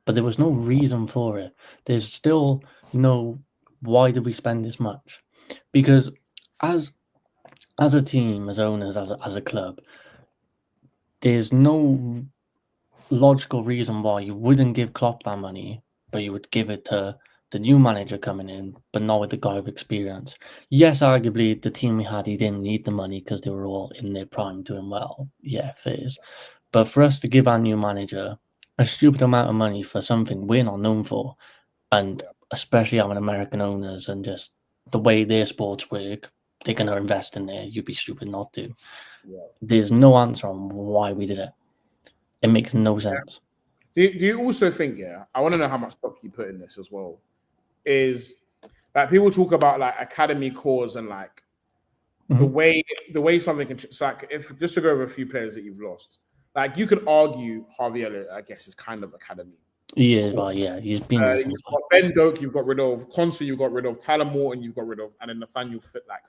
But there was no reason for it. There's still no why did we spend this much? Because as a team, as owners, as a club, there's no logical reason why you wouldn't give Klopp that money, but you would give it to the new manager coming in, but not with the guy with experience. Yes, arguably the team we had, he didn't need the money because they were all in their prime doing well. Yeah, fair. But for us to give our new manager a stupid amount of money for something we're not known for, and especially having American owners and just the way their sports work, they're going to invest in there. You'd be stupid not to. There's no answer on why we did it. It makes no sense. Do you also think, I want to know how much stock you put in this as well, is like people talk about like academy cores and like the way something can, it's like if just to go over a few players that you've lost, like you could argue Harvey Elliott, I guess, is kind of academy. He is, well, yeah, he's been. You've got Ben Doak, you've got rid of Konsa, you've got rid of Tyler Morton, you've got rid of, and then Nathaniel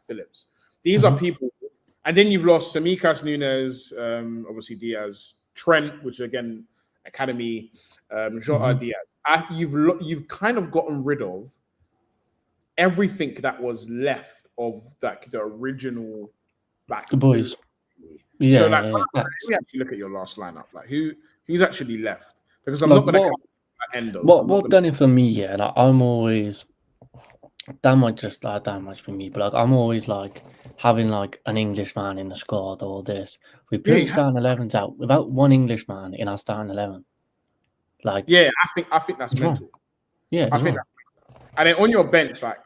Phillips. These are people, and then you've lost Samikas Nunes, obviously Diaz, Trent, which again academy, Jota Diaz. You've kind of gotten rid of everything that was left of like the original back. The boys. Yeah. So like, let me actually look at your last lineup. Like who's actually left? Because I'm not going to end of what done it for me. Yeah, like, I'm always that might just like that much for me, but like I'm always like having like an Englishman in the squad or this. We put starting 11s out without one Englishman in our starting 11. Like I think that's mental. Wrong. Yeah, I think that's mental. And then on your bench, like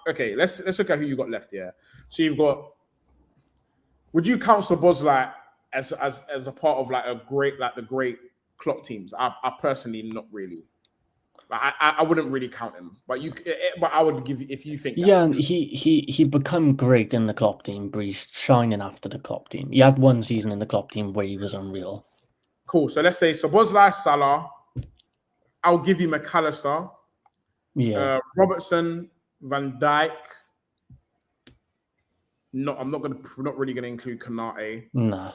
okay, let's look at who you got left. Yeah, so you've got. Would you count Szoboszlai as a part of like the great Klopp teams? I personally not really. I wouldn't really count him, but I would give you if you think. Yeah, and he become great in the Klopp team, but he's shining after the Klopp team. He had one season in the Klopp team where he was unreal. Cool. So let's say Szoboszlai, Salah. I'll give you McAllister. Yeah. Robertson, Van Dijk. No, I'm not really gonna include Konate. Nah.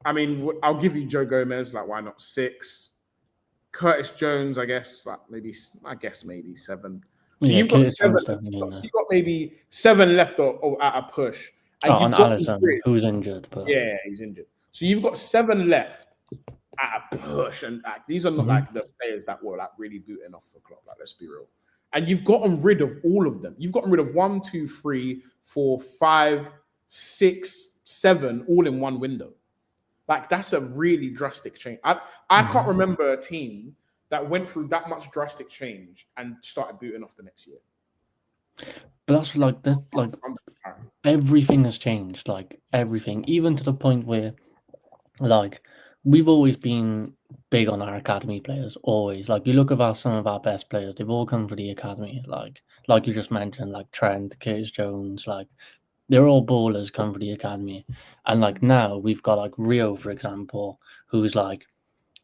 I mean, I'll give you Joe Gomez. Like, why not 6? Curtis Jones, I guess, like maybe 7. So you've got 7. So you've got maybe 7 left or at a push. And Alisson, who's injured. But... Yeah, he's injured. So you've got 7 left at a push, and these are not like the players that were like really booting off the clock. Like, let's be real. And you've gotten rid of all of them. You've gotten rid of 1, 2, 3, 4, 5, 6, 7, all in one window. Like, that's a really drastic change. I can't remember a team that went through that much drastic change and started booting off the next year. But that's like everything has changed. Like everything, even to the point where, like, we've always been big on our academy players. Always, like, you look at some of our best players; they've all come from the academy. Like you just mentioned, like Trent, Curtis Jones, like. They're all ballers come from the academy. And like now we've got like Rio, for example, who's like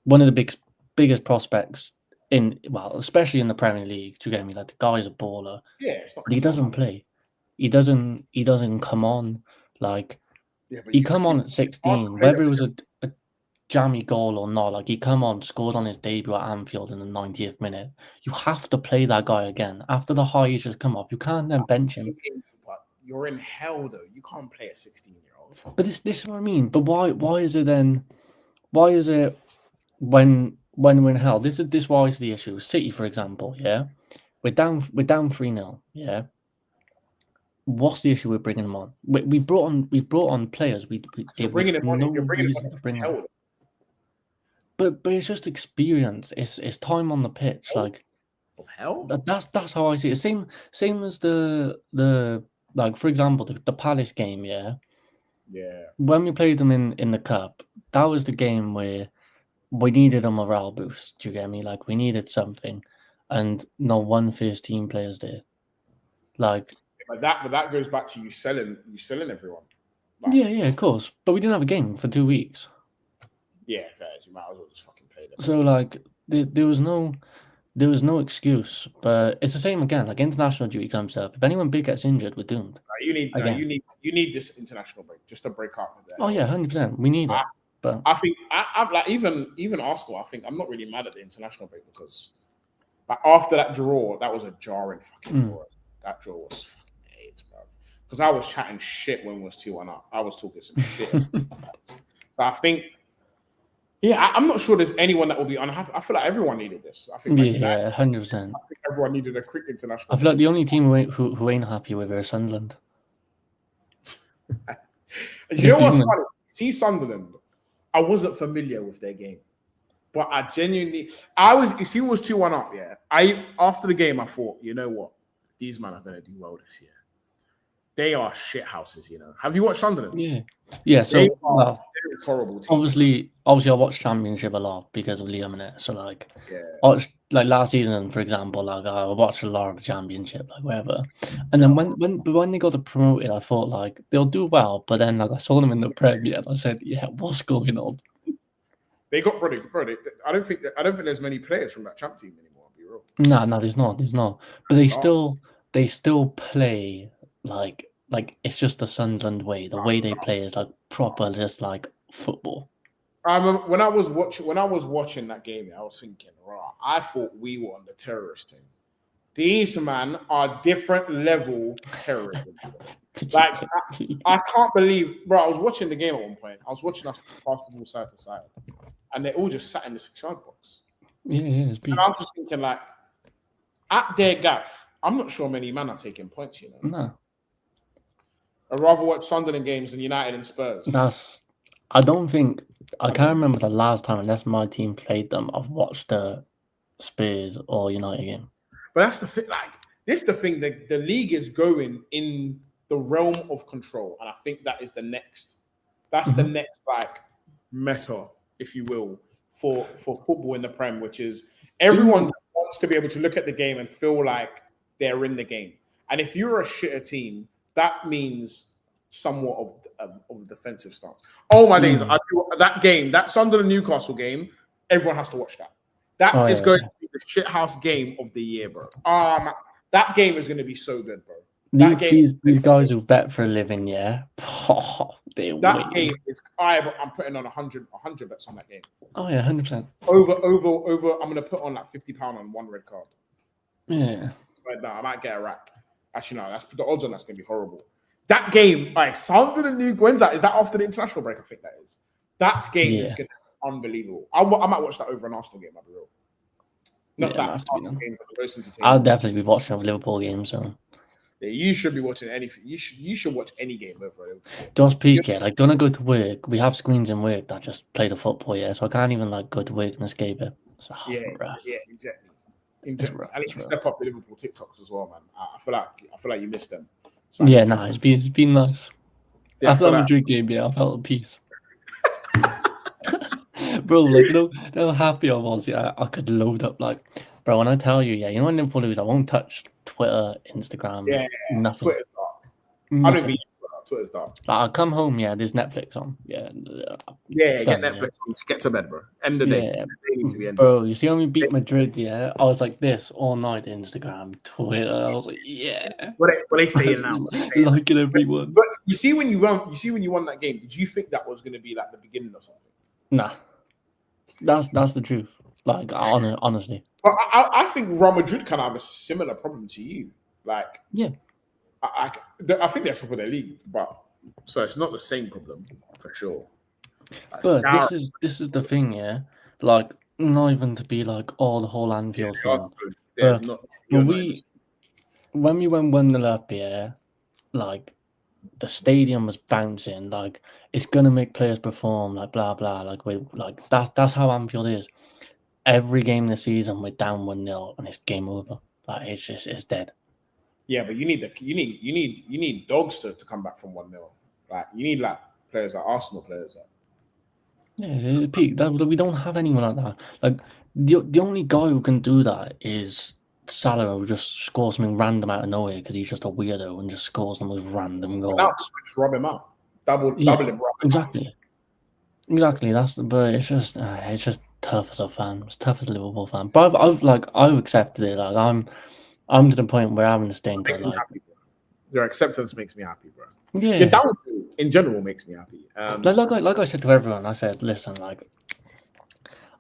one of the biggest prospects especially in the Premier League. Do you get me? Like, the guy's a baller. Yeah, but he doesn't play. He doesn't come on. Like, he come on at 16, whether it was a jammy goal or not. Like, he come on, scored on his debut at Anfield in the 90th minute. You have to play that guy again after the highs just come up. You can't then bench him. You're in hell, though. You can't play a 16-year-old. But this is what I mean. But why is it then? Why is it when we're in hell? This why is the issue. City, for example, yeah, we're down 3-0, yeah. What's the issue with bringing them on? We've brought on players. You're bringing them on. You're bringing them on. But it's just experience. It's time on the pitch. Like, of hell. That's how I see it. Same as the. Like, for example, the Palace game, yeah? Yeah. When we played them in the Cup, that was the game where we needed a morale boost. Do you get me? Like, we needed something. And no one first team players there. Like... But that goes back to you selling everyone. Like, yeah, of course. But we didn't have a game for 2 weeks. Yeah, fair. You might as well just fucking play that. So like there was no excuse. But it's the same again. Like international duty comes up. If anyone big gets injured, we're doomed. You need this international break just to break up. Oh yeah, 100%. We need it. But I think I'm like even Arsenal. I think I'm not really mad at the international break because like after that draw, that was a jarring fucking draw. That draw was fucking AIDS, bro. Because I was chatting shit when we was 2-1 up. I was talking some shit. But I think, yeah, I'm not sure there's anyone that will be unhappy. I feel like everyone needed this. I think, 100%. I think everyone needed a quick international. I feel like the only team who ain't happy with is Sunderland. You know what's funny? See Sunderland. I wasn't familiar with their game, but I genuinely, you see, it was 2-1 up. Yeah, after the game, I thought, you know what, these men are going to do well this year. They are shit houses, you know. Have you watched Sunderland? Yeah. So they're horrible. Obviously, I watched Championship a lot because of Liam in it. So like, I watched like last season, for example, like I watched a lot of the Championship, like wherever. And then when they got promoted, I thought like they'll do well. But then like I saw them in the Premier, and I said, yeah, what's going on? They got bro. I don't think there's many players from that champ team anymore. I'll be real. No, there's not. But they still play like it's just the Sunderland way. The way they play is like proper, just like football. I remember when I was watching that game, I was thinking, right, I thought we were on the terrorist team. These man are different level terrorism. Like I can't believe, bro. I was watching the game at one point. I was watching us pass the ball side to side, and they all just sat in the 6-yard box. Yeah, it's and I was just thinking, like, at their gaff, I'm not sure many men are taking points. You know, no. I'd rather watch Sunderland games than United and Spurs. I can't remember the last time, unless my team played them, I've watched the Spurs or United game. But that's the thing. Like, this is the thing. The league is going in the realm of control, and I think that is the next. That's the next like meta, if you will, for football in the Prem, which is everyone wants to be able to look at the game and feel like they're in the game. And if you're a shitter team, that means somewhat of a defensive stance. Oh my days! That game, that Sunderland Newcastle game, everyone has to watch that. That is going to be the shithouse game of the year, bro. That game is going to be so good, bro. These guys who bet for a living, yeah. That game is. I'm putting on 100 bets on that game. Oh yeah, 100%. Over. I'm going to put on like £50 on one red card. Yeah. But no, I might get a rack. Actually, no. That's the odds on that's going to be horrible. That game, Sunderland New. When's that? Is that after the international break? I think that is. That game is going to be unbelievable. I might watch that over an Arsenal game. I'll be real. Not that Arsenal game, but the most entertaining. I'll definitely be watching a Liverpool game. So. Yeah, you should be watching anything. You should watch any game over. Just peek it. Like, don't I go to work? We have screens in work that just play the football. Yeah, so I can't even like go to work and escape it. So, exactly. I need to step up the Liverpool TikToks as well, man. I feel like you missed them. So it's been nice. Yeah, after that Madrid game, I felt at peace. Bro, like how happy I was. Yeah, I could load up like, bro. When I tell you, when Liverpool lose, I won't touch Twitter, Instagram, nothing. Twitter's dark. I don't think Twitter's dark. Like, I'll come home, there's Netflix on. Get Netflix on. Just get to bed, bro. End the day. The day needs to be ended. Bro, you see when we beat Madrid, I was like this all night, Instagram, Twitter. I was like, What they saying now? Liking everyone. But you see when you won that game, did you think that was going to be like the beginning of something? Nah. That's the truth. Like, honestly. But I think Real Madrid kind of have a similar problem to you. Like, I think they're top of their league, but so it's not the same problem for sure. But this is the thing, like, not even to be like, the whole Anfield thing. When we went 1-0 up, like, the stadium was bouncing, like it's gonna make players perform, like blah blah, like that's how Anfield is. Every game this season we're down 1-0 and it's game over. Like it's dead. Yeah, but you need dogs to come back from 1-0. Like you need like players like Arsenal players. Pete, we don't have anyone like that. Like the only guy who can do that is Salah, who just scores something random out of nowhere because he's just a weirdo and just scores them with random goals. Just rub him out. double it. Exactly. But it's just tough as a fan. It's tough as a Liverpool fan. But I've accepted it. Like I'm to the point where I'm having to stink. Your acceptance makes me happy, bro. Yeah. Your downfall in general makes me happy. Like I said to everyone, I said, listen, like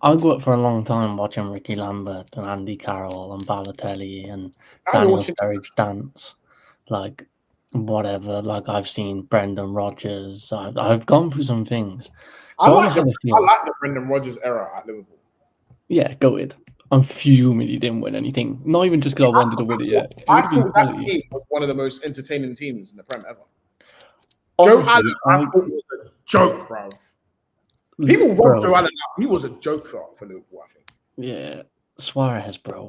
I grew up for a long time watching Ricky Lambert and Andy Carroll and Balotelli and Daniel Sturridge dance, like whatever. Like I've seen Brendan Rodgers. I've gone through some things. So I like the Brendan Rodgers era at Liverpool. Yeah, go ahead. I'm fuming he didn't win anything. Not even just because I wanted to win it yet. I thought that team was one of the most entertaining teams in the Prem ever. Joe Allen, I thought was a joke, bro. People wrote Joe Allen out. He was a joke for Liverpool, I think. Yeah. Suarez, bro.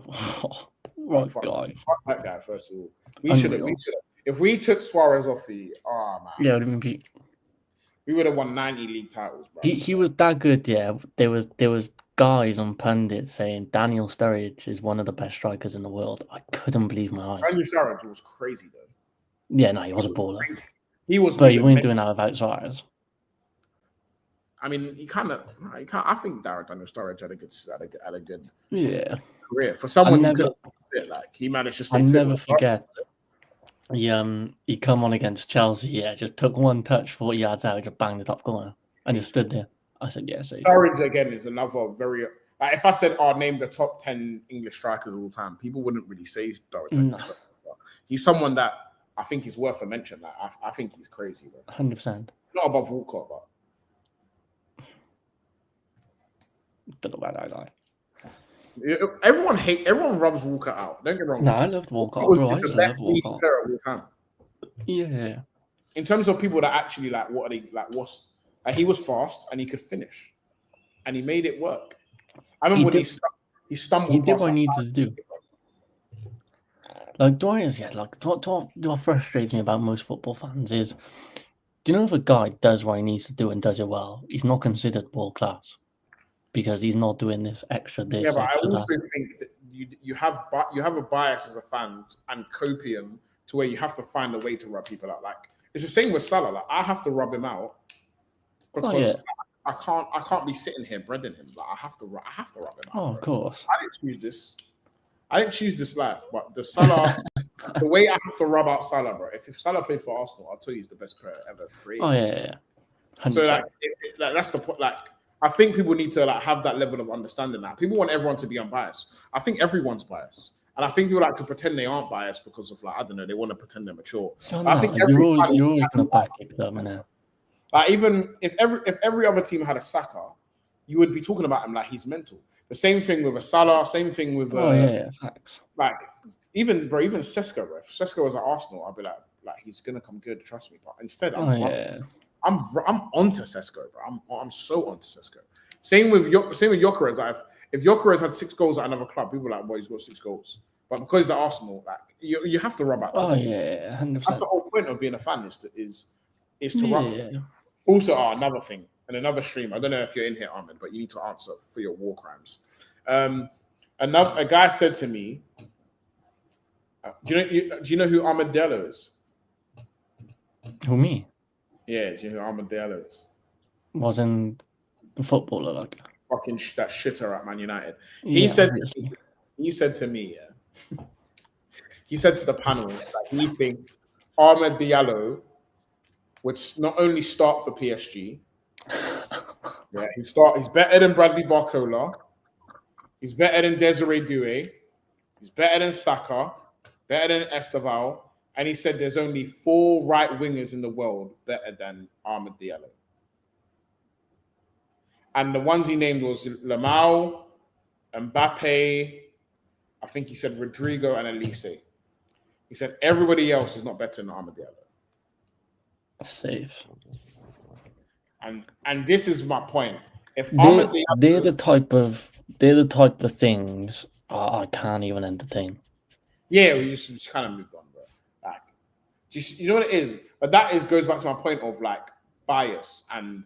What guy? Fuck that guy, first of all. We should have. If we took Suarez off man. Yeah, it would have been peak. We would have won 90 league titles, bro. He was that good, yeah. There was guys on pundits saying Daniel Sturridge is one of the best strikers in the world. I couldn't believe my eyes. Daniel Sturridge was crazy, though. Yeah, no, he was a baller. Crazy. He was, but he wasn't doing that without Suarez. I mean, I think Daniel Sturridge had a good career for someone who could he managed to stay fit. I never forget. He come on against Chelsea. Yeah, just took one touch 40 yards out, just banged the top corner, and just stood there. I said, "Yeah." So Sturridge again is another very. Like, if I said, name the top 10 English strikers of all time, people wouldn't really say Sturridge. No. He's someone that I think is worth a mention. Like, I think he's crazy. 100%. Not above Walcott, but. Don't know about that guy. Everyone rubs Walcott out. Don't get wrong. No, I loved Walcott. He was the best player of all time. Yeah. In terms of people that actually he was fast and he could finish, and he made it work. I remember he stumbled. He did what he needed to do. Like Dwyer's, what frustrates me about most football fans is, do you know if a guy does what he needs to do and does it well, he's not considered world class. Because he's not doing this extra this. Yeah, but I also think that you have a bias as a fan and copium to where you have to find a way to rub people out. Like it's the same with Salah. Like I have to rub him out because I can't be sitting here breading him. Like I have to rub him out. Oh, of course. I didn't choose this life, but the Salah, the way I have to rub out Salah, bro. If Salah played for Arsenal, I'll tell you he's the best player ever created. Oh yeah. 100%. So that's the point. Like. I think people need to have that level of understanding. That people want everyone to be unbiased. I think everyone's biased, and I think people like to pretend they aren't biased because of I don't know, they want to pretend they're mature. I think you're always gonna back it up, man. Like even if every other team had a Saka, you would be talking about him like he's mental. The same thing with a Salah. Same thing with facts. Like even Sesko, bro. If Sesko was at Arsenal, I'd be like he's gonna come good. Trust me. But instead, I'm onto Sesko, bro. I'm so onto Sesko. Same with Gyökeres. If Gyökeres had 6 goals at another club, people are like, "Boy, he's got 6 goals." But because he's at Arsenal, you have to rub out. 100%. That's the whole point of being a fan is to rub. Yeah. Also, another thing and another stream. I don't know if you're in here, Ahmed, but you need to answer for your war crimes. A guy said to me, "Do you know who Ahmed Diallo is?" Who, me? Yeah, do you know who Ahmed Diallo is? Wasn't the footballer like fucking that shitter at Man United? He said to me, he said to the panel that he thinks Ahmed Diallo would not only start for PSG. Yeah, he's better than Bradley Barcola. He's better than Desiree Doué. He's better than Saka. Better than Esteval. And he said there's only 4 right wingers in the world better than Ahmed Diallo. And the ones he named was Lamau, Mbappe, I think he said Rodrigo and Elise. He said everybody else is not better than Ahmed Diallo. Safe. And this is my point. If they're the type of things I can't even entertain. Yeah, we just kind of moved on, bro. Like, you know what it is? But goes back to my point of bias, and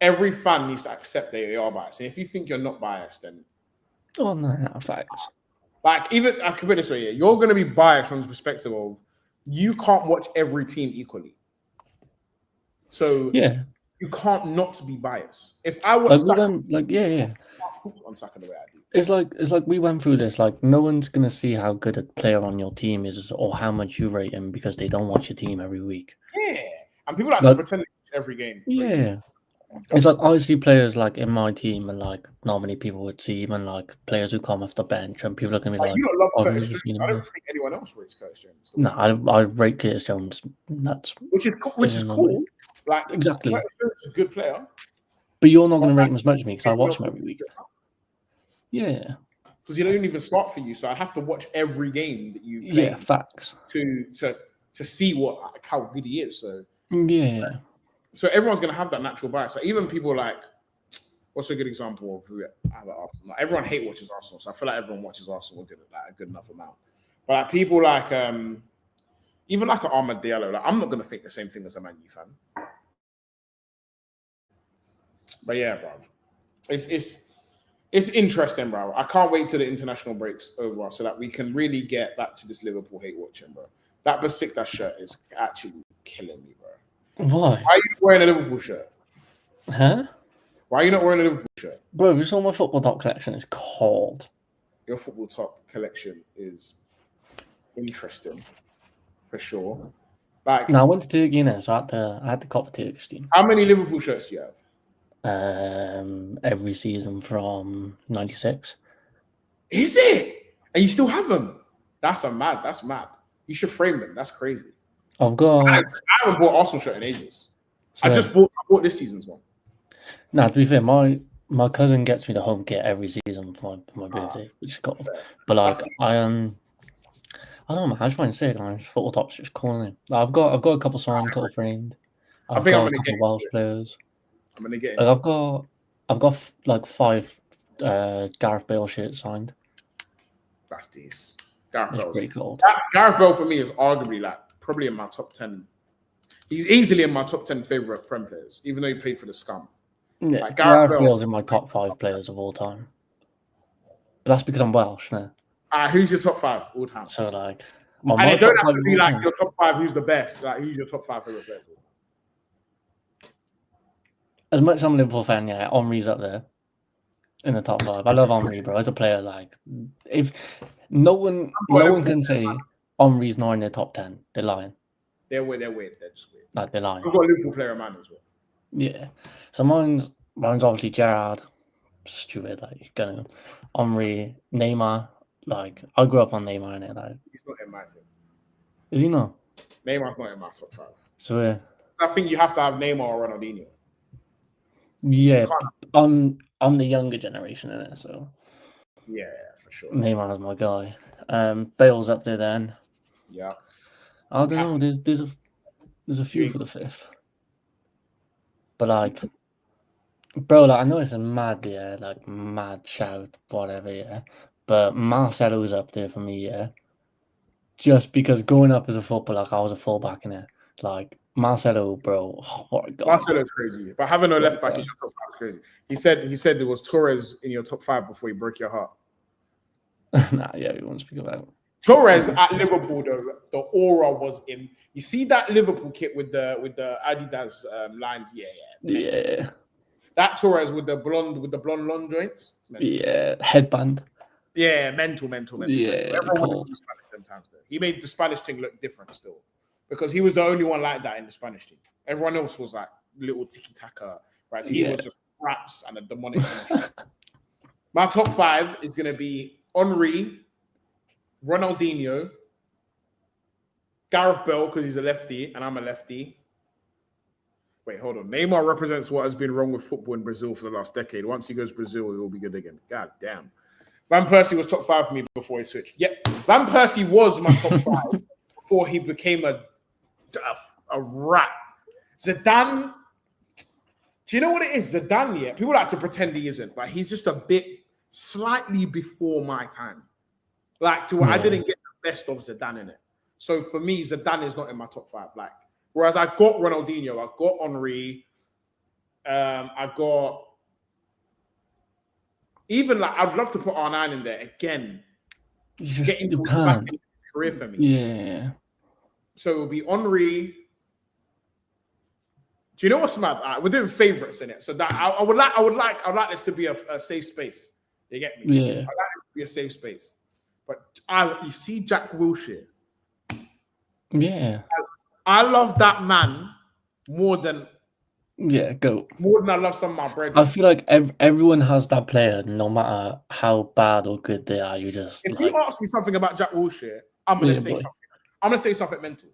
every fan needs to accept they are biased. And if you think you're not biased, then no, facts. Even I can put it this way, you're going to be biased from the perspective of you can't watch every team equally. So Yeah, you can't not be biased. If I was like Saka, I'm Saka the way I do. It's like we went through this. Like no one's gonna see how good a player on your team is or how much you rate him because they don't watch your team every week. Yeah, and people like to pretend every game. Yeah, it's like I see players like in my team and like not many people would see even like players who come off the bench and people are gonna be like, you don't love "Oh, Curtis Jones." I don't think anyone else rates Curtis Jones. No, I rate Curtis Jones. That's which is cool. Like exactly, Curtis Jones is a good player, but you're not gonna rate him as much as me because I watch him every week. Yeah, because he don't even start for you, so I have to watch every game that you play. Yeah, facts. To see how good he is. So yeah. So everyone's gonna have that natural bias. Like even people like, what's a good example of who have Arsenal? Like, everyone watches Arsenal, so I feel like everyone watches Arsenal a good enough amount. But like people like even like an Ahmad Diallo, like I'm not gonna think the same thing as a Man U fan. But yeah, bro, it's interesting, bro. I can't wait till the international breaks over so that we can really get back to this Liverpool hate watching, bro. That Besiktas shirt is actually killing me, bro. Why? Why are you wearing a Liverpool shirt? Huh? Why are you not wearing a Liverpool shirt? Bro, you saw my football top collection. It's cold. Your football top collection is interesting, for sure. Like, now I went to Turkey now, so I had to cop a Turkish team. How many Liverpool shirts do you have? Every season from '96. Is it? And you still have them? That's mad. You should frame them. That's crazy. I've got. I haven't bought Arsenal shirt in ages. So, I bought this season's one. Now, to be fair, my cousin gets me the home kit every season for my birthday, which is cool. But like, I don't know, man. I just find it sick. Man. Football tops just calling. Like, I've got a couple signed, couple framed. I've got a couple Welsh players. I'm gonna get. Like, I've got like 5 Gareth Bale shirts signed. That's decent. Gareth Bale's pretty cool. Gareth Bale for me is arguably like probably in my top 10. He's easily in my top 10 favorite Prem players, even though he played for the scum. Yeah, like Gareth Bale's in my top 5 players of all time. But that's because I'm Welsh, no? Who's your top 5 all time? So like, and it don't have to be like your top 5. Who's the best? Like, who's your top 5 favorite players? As much as I'm a Liverpool fan, yeah, Henry's up there in the top 5. I love Henry, bro. As a player, like, if no one can say Henry's not in their top 10, they're lying. They're weird. They're just weird. Like, they're lying. I've got a Liverpool player in mind as well. Yeah. So mine's obviously Gerrard. Stupid, like going Henry, Neymar. Like, I grew up on Neymar in it. Like, he's not in my team. Is he not? Neymar's not in my top 5. So I think you have to have Neymar or Ronaldinho. Yeah, I'm the younger generation in it, so yeah, for sure. Neymar's my guy. Bale's up there then. Yeah. I don't know. There's a few for the 5th, but like, bro, like I know it's a mad shout, whatever, yeah. But Marcelo's up there for me, yeah. Just because growing up as a footballer, like I was a fullback in it, like. Marcelo, bro, what a guy. Marcelo's crazy, but having no left back in your top 5 is crazy. He said there was Torres in your top 5 before he broke your heart. Nah, yeah, we won't speak about it. Torres at Liverpool, though, the aura was in. You see that Liverpool kit with the Adidas lines, yeah. That Torres with the blonde long joints, yeah, headband. Yeah, mental. Yeah, mental. Everyone wanted to do Spanish sometimes. Though. He made the Spanish thing look different still. Because he was the only one like that in the Spanish team. Everyone else was like little tiki-taka, right? He was just raps and a demonic. My top 5 is going to be Henry, Ronaldinho, Gareth Bale, because he's a lefty and I'm a lefty. Wait, hold on. Neymar represents what has been wrong with football in Brazil for the last decade. Once he goes to Brazil, he will be good again. God damn. Van Persie was top 5 for me before he switched. Yep. Van Persie was my top 5 before he became a rat. Zidane, do you know what it is? Zidane, yeah. People like to pretend he isn't, but he's just a bit slightly before my time. Like to where I didn't get the best of Zidane in it. So for me, Zidane is not in my top 5. Like, whereas I got Ronaldinho, I got Henry, I got even like I'd love to put R9 in there again. Getting back in his career for me. Yeah. So it will be Henry. Do you know what's mad? We're doing favorites in it, so that I would like this to be a safe space. You get me? Yeah. I'd like this to be a safe space. But you see Jack Wilshere. Yeah. I love that man more than I love some of my brethren. I feel like everyone has that player, no matter how bad or good they are. You just if you ask me something about Jack Wilshere, I'm gonna say something. I'm gonna say something mental.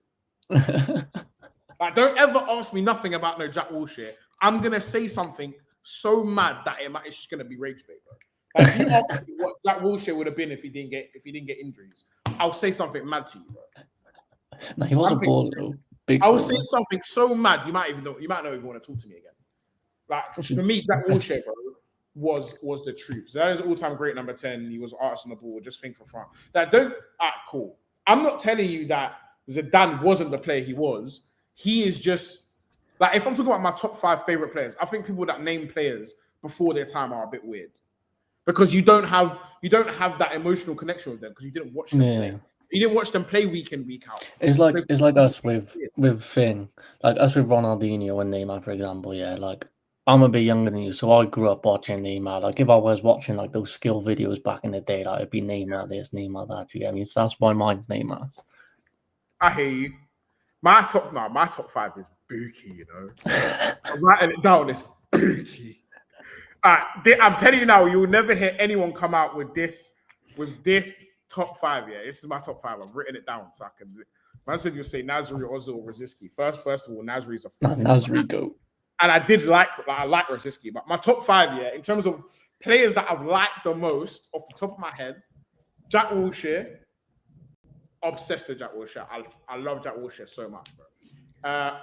Like, don't ever ask me nothing about no Jack Wilshere. I'm gonna say something so mad that it's just gonna be rage bait, bro. Like, if you ask me what Jack Wilshere would have been if he didn't get injuries, I'll say something mad to you, bro. No, he was a baller though. I will say something so mad you might not even want to talk to me again. Like, for me, Jack Wilshere, bro, was the truth. So that is all-time great number 10. He was artist on the ball. Just think for fun. That cool. I'm not telling you that Zidane wasn't the player he was. He is just like, if I'm talking about my top 5 favorite players, I think people that name players before their time are a bit weird because you don't have that emotional connection with them because you didn't watch them play. You didn't watch them play week in, week out. It's like us with Finn, like us with Ronaldinho and Neymar, for example. Yeah, like I'm a bit younger than you, so I grew up watching Neymar. Like if I was watching like those skill videos back in the day, like it'd be Neymar this, Neymar that. You get me? So that's why mine's Neymar. I hear you. My top 5 is Buki. You know, I'm writing it down. It's Buki. I'm telling you now, you will never hear anyone come out with this top 5. Yeah, this is my top 5. I've written it down so I can. Man said you'll say Nasri, Ozil, or Rosicky. First of all, Nasri is a Nasri go. And I like Rosicky, but my top 5, yeah, in terms of players that I've liked the most off the top of my head, Jack Wilshere. Obsessed with Jack Wilshere. I love Jack Wilshere so much, bro.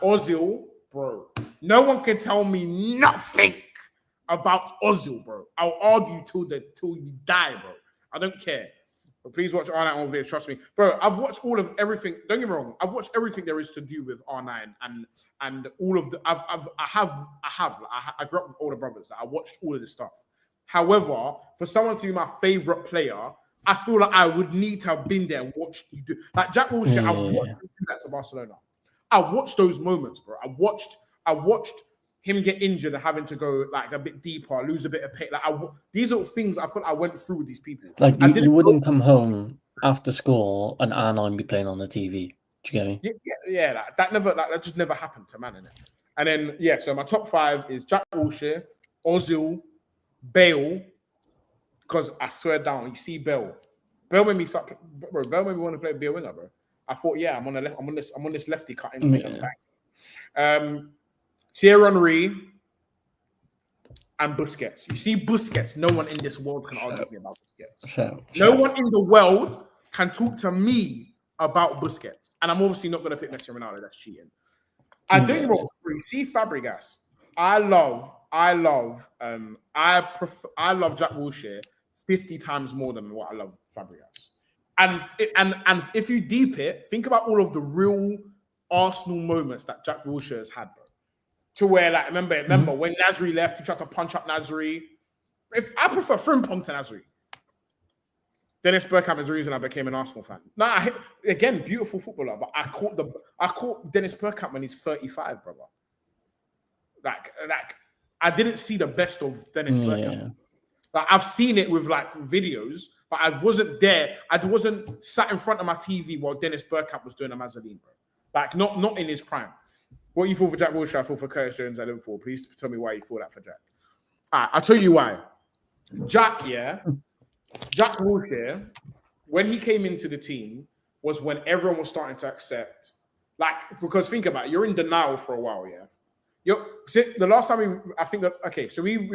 Ozil, bro. No one can tell me nothing about Ozil, bro. I'll argue till you die, bro. I don't care. But please watch R9 on video. Trust me, bro. I've watched all of everything. Don't get me wrong. I've watched everything there is to do with R9 and all of the. I grew up with older brothers. I watched all of this stuff. However, for someone to be my favorite player, I feel like I would need to have been there and watched you do. Like Jack Wilshere, I watched him do that to Barcelona. I watched those moments, bro. I watched him get injured and having to go like a bit deeper, lose a bit of pace. Like these are things I thought I went through with these people. Like you wouldn't come home after school and R9 be playing on the TV. Do you get me? Yeah. That just never happened to man, innit? And then so my top 5 is Jack Wilshere, Ozil, Bale. Because I swear down, you see Bale made me start, bro. Bale made me want to play be a winger, bro. I thought, I'm on this lefty cut and take him back. Thierry Henry and Busquets. You see Busquets. No one in this world can argue me about Busquets. No one in the world can talk to me about Busquets. And I'm obviously not going to pick Messi and Ronaldo. That's cheating. I don't even you see Fabregas. I love Jack Wilshere 50 times more than what I love Fabregas. And if you deep it, think about all of the real Arsenal moments that Jack Wilshere has had, bro. To where, like, remember when Nasri left, he tried to punch up Nasri. I prefer Frimpong to Nasri. Dennis Bergkamp is the reason I became an Arsenal fan. Again, beautiful footballer, but I caught Dennis Bergkamp when he's 35, brother. Like I didn't see the best of Dennis Bergkamp. Like I've seen it with like videos, but I wasn't there. I wasn't sat in front of my TV while Dennis Bergkamp was doing a Mazzoline, bro. Like not in his prime. What you thought for Jack Wilshere, I thought for Curtis Jones, I didn't for. Please tell me why you thought that for Jack. I'll tell you why. Jack Wilshere, when he came into the team, was when everyone was starting to accept, like, because think about it, you're in denial for a while, yeah. The last time we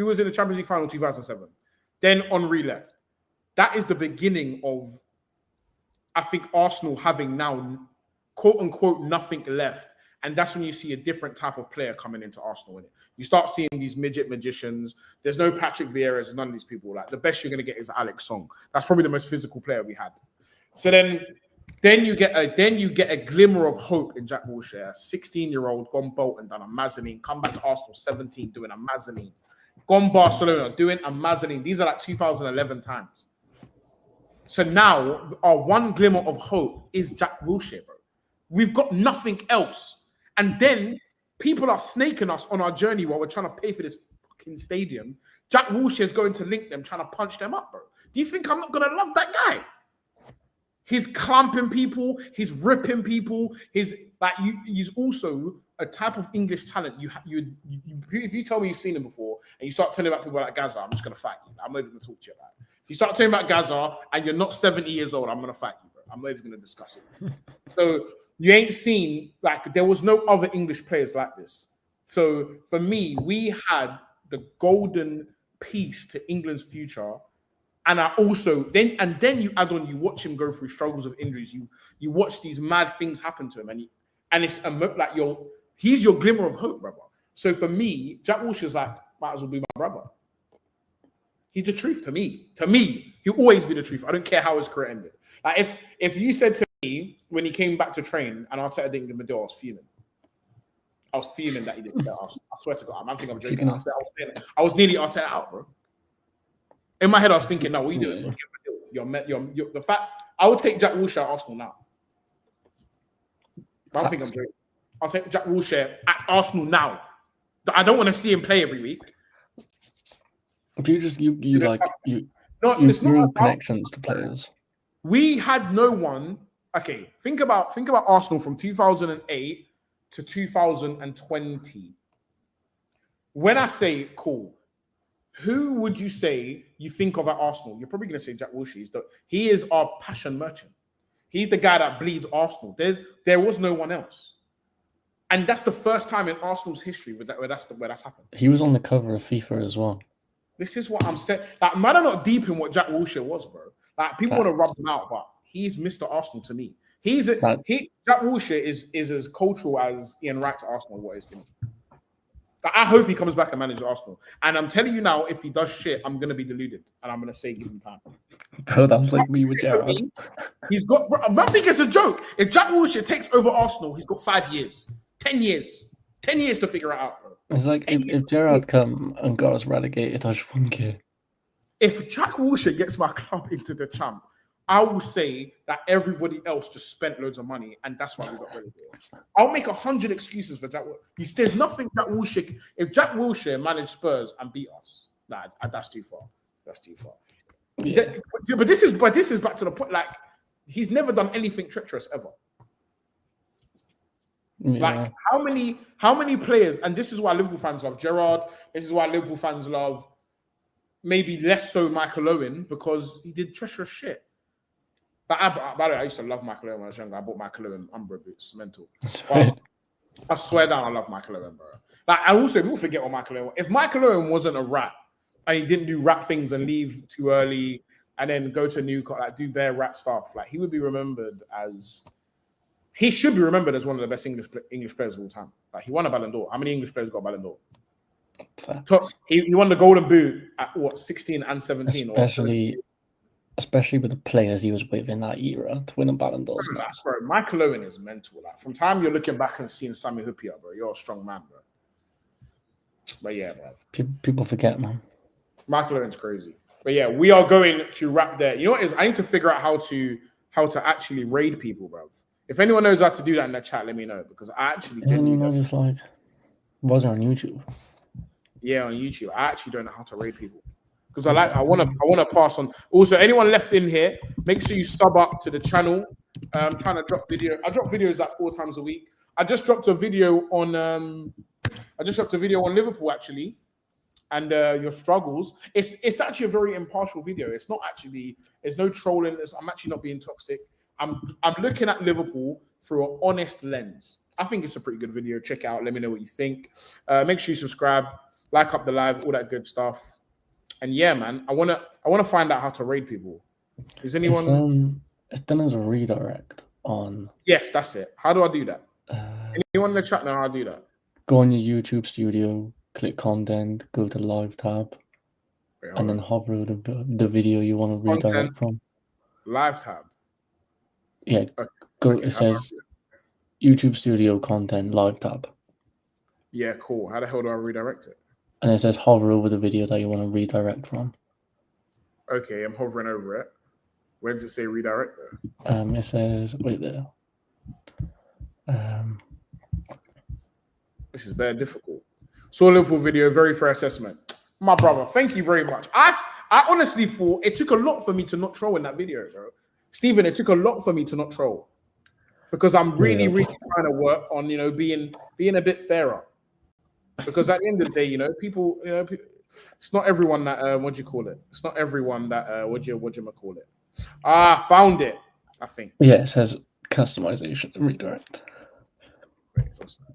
was in the Champions League final 2007. Then Henry left. That is the beginning of, I think, Arsenal having now, quote unquote, nothing left. And that's when you see a different type of player coming into Arsenal. In it, you start seeing these midget magicians. There's no Patrick Vieira's, none of these people. Like the best you're going to get is Alex Song. That's probably the most physical player we had. So then you get a glimmer of hope in Jack Wilshere, a 16-year-old gone Bolton, done a Mazzoline, come back to Arsenal 17, doing a Mazzoline, gone Barcelona, doing a Mazzoline. These are like 2011 times. So now our one glimmer of hope is Jack Wilshere, bro. We've got nothing else. And then people are snaking us on our journey while we're trying to pay for this fucking stadium. Jack Wilshere is going to link them, trying to punch them up, bro. Do you think I'm not gonna love that guy? He's clamping people, he's ripping people, he's also a type of English talent. If you tell me you've seen him before and you start telling about people like Gaza, I'm just gonna fight you. I'm not even gonna talk to you about it. If you start talking about Gaza and you're not 70 years old, I'm gonna fight you, bro. I'm not even gonna discuss it. So you ain't seen, like, there was no other English players like this. So for me, we had the golden piece to England's future. And I also then you add on, you watch him go through struggles of injuries. You watch these mad things happen to him, and it's like he's your glimmer of hope, brother. So for me, Jack Wilshere's like, might as well be my brother. He's the truth to me. To me, he'll always be the truth. I don't care how his career ended. Like if you said to me when he came back to train and Arteta didn't give him a deal, I was fuming. I was fuming that he didn't. I swear to God, I think I'm joking. I was nearly Arteta out, bro. In my head, I was thinking, no, what are you doing? You're the fact I would take Jack Wilshere at Arsenal now. But I don't think I'm joking. I'll take Jack Wilshere at Arsenal now. I don't want to see him play every week. If you grew connections to players. We had no one. Okay, think about Arsenal from 2008 to 2020. When I say cool, who would you say you think of at Arsenal? You're probably going to say Jack Wilshere. He is our passion merchant. He's the guy that bleeds Arsenal. There was no one else. And that's the first time in Arsenal's history where that's happened. He was on the cover of FIFA as well. This is what I'm saying. Like, man, I'm not deep in what Jack Wilshere was, bro. Like, people want to rub him out, but he's Mr. Arsenal to me. Jack Wilshere is as cultural as Ian Wright to Arsenal. What is to me? But I hope he comes back and manages Arsenal. And I'm telling you now, if he does shit, I'm gonna be deluded, and I'm gonna say give him time. Bro, that's like me with Gerrard. He's got. Bro, I don't think it's a joke. If Jack Wilshere takes over Arsenal, he's got 5 years, 10 years, 10 years to figure it out, bro. It's like if Gerrard come and got us relegated, I just wouldn't care. If Jack Wilshere gets my club into the champ, I will say that everybody else just spent loads of money, and that's why we got relegated. I'll make 100 excuses for Jack Wilshere. There's nothing Jack Wilshere. If Jack Wilshere managed Spurs and beat us, nah, that's too far. That's too far. Yeah. But this is back to the point. Like, he's never done anything treacherous ever. Yeah. Like, how many players? And this is why Liverpool fans love Gerrard. This is why Liverpool fans love maybe less so Michael Owen, because he did treacherous shit. But by the way, I used to love Michael Owen when I was younger. I bought Michael Owen Umbro boots, mental. Well, I swear down, I love Michael Owen, bro. Like, I also people forget what Michael Owen. If Michael Owen wasn't a rat and he didn't do rat things and leave too early and then go to Newcastle, like do bare rat stuff, like he would be remembered as. He should be remembered as one of the best English players of all time. Like, he won a Ballon d'Or. How many English players got a Ballon d'Or? So he won the Golden Boot at what, 16 and 17, especially with the players he was with in that era to win a Ballon d'Or. Bro, Michael Owen is mental. Like, from time you're looking back and seeing Sami Hyypiä, bro, you're a strong man, bro. But yeah, bro. People forget, man. Michael Owen's crazy. But yeah, we are going to wrap there. You know what it is? I need to figure out how to actually raid people, bro. If anyone knows how to do that in the chat, let me know, because I actually just like was on YouTube. Yeah, on YouTube. I actually don't know how to raid people. Because I want to pass on. Also, anyone left in here, make sure you sub up to the channel. I'm trying to drop video. I drop videos like 4 times a week. I just dropped a video on Liverpool actually, and your struggles. It's actually a very impartial video. It's not actually. There's no trolling. I'm actually not being toxic. I'm looking at Liverpool through an honest lens. I think it's a pretty good video. Check it out. Let me know what you think. Make sure you subscribe, like up the live, all that good stuff. And yeah, man, I wanna find out how to raid people. Is anyone? It's done as a redirect on. Yes, that's it. How do I do that? Anyone in the chat know how to do that? Go on your YouTube studio, click content, go to live tab, and then hover over the video you want to redirect from. Live tab. Yeah, go. Okay, it says YouTube Studio Content Live tab. Yeah, cool. How the hell do I redirect it? And it says hover over the video that you want to redirect from. Okay, I'm hovering over it. Where does it say redirect there? It says wait there. This is very difficult. Saw a Liverpool video, very fair assessment. My brother, thank you very much. I honestly thought it took a lot for me to not troll in that video, bro. Stephen, it took a lot for me to not troll because I'm really trying to work on, being a bit fairer. Because at the end of the day, people, it's not everyone that what do you call it? It's not everyone that what do you call it? Found it. I think. Yeah, it says customization and redirect. Wait, what's that?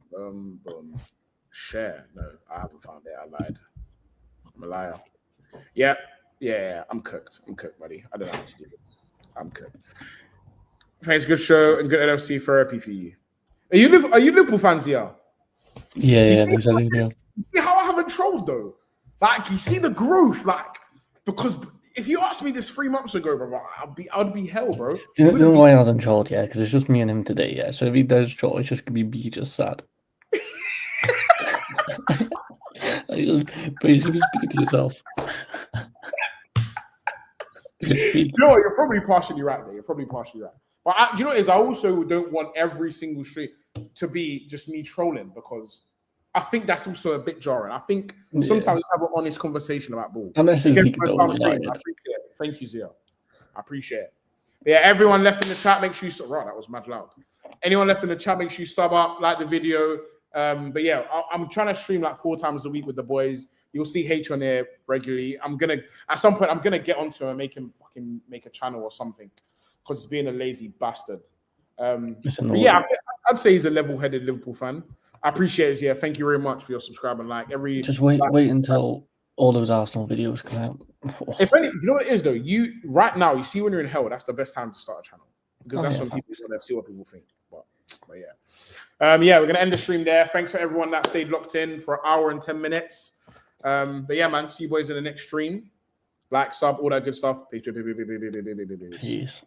Share. No, I haven't found it. I lied. I'm a liar. Yeah. I'm cooked, buddy. I don't know how to do it. I'm cooked. Thanks, good show and good NFC therapy for you. Are you Liverpool fans here? Yeah. You see how I haven't trolled though? Like, you see the growth, like, because if you asked me this 3 months ago, bro, I'd be hell, bro. Do you know why I hasn't trolled yet? Because it's just me and him today, yeah. So if he does troll, it's just gonna be me just sad. But you should be speaking to yourself. You know what? You're probably partially right there. But you know what it is? I also don't want every single stream to be just me trolling because I think that's also a bit jarring. I think sometimes let's have an honest conversation about ball. I appreciate it. Thank you, Zia. I appreciate it. Yeah, everyone left in the chat, make sure you that was mad loud. Anyone left in the chat, make sure you sub up, like the video. But yeah, I'm trying to stream like 4 times a week with the boys. You'll see H on there regularly. At some point I'm gonna get onto him and make him fucking make a channel or something because he's being a lazy bastard. Yeah, I'd say he's a level-headed Liverpool fan. I appreciate it, yeah. Thank you very much for your subscribe and like. Just wait until all those Arsenal videos come out. You know what it is though? You right now, you see when you're in hell, that's the best time to start a channel because that's when people want to see what people think. But yeah, we're gonna end the stream there. Thanks for everyone that stayed locked in for an hour and 10 minutes. But yeah, man, see you boys in the next stream. Like, sub, all that good stuff. Peace.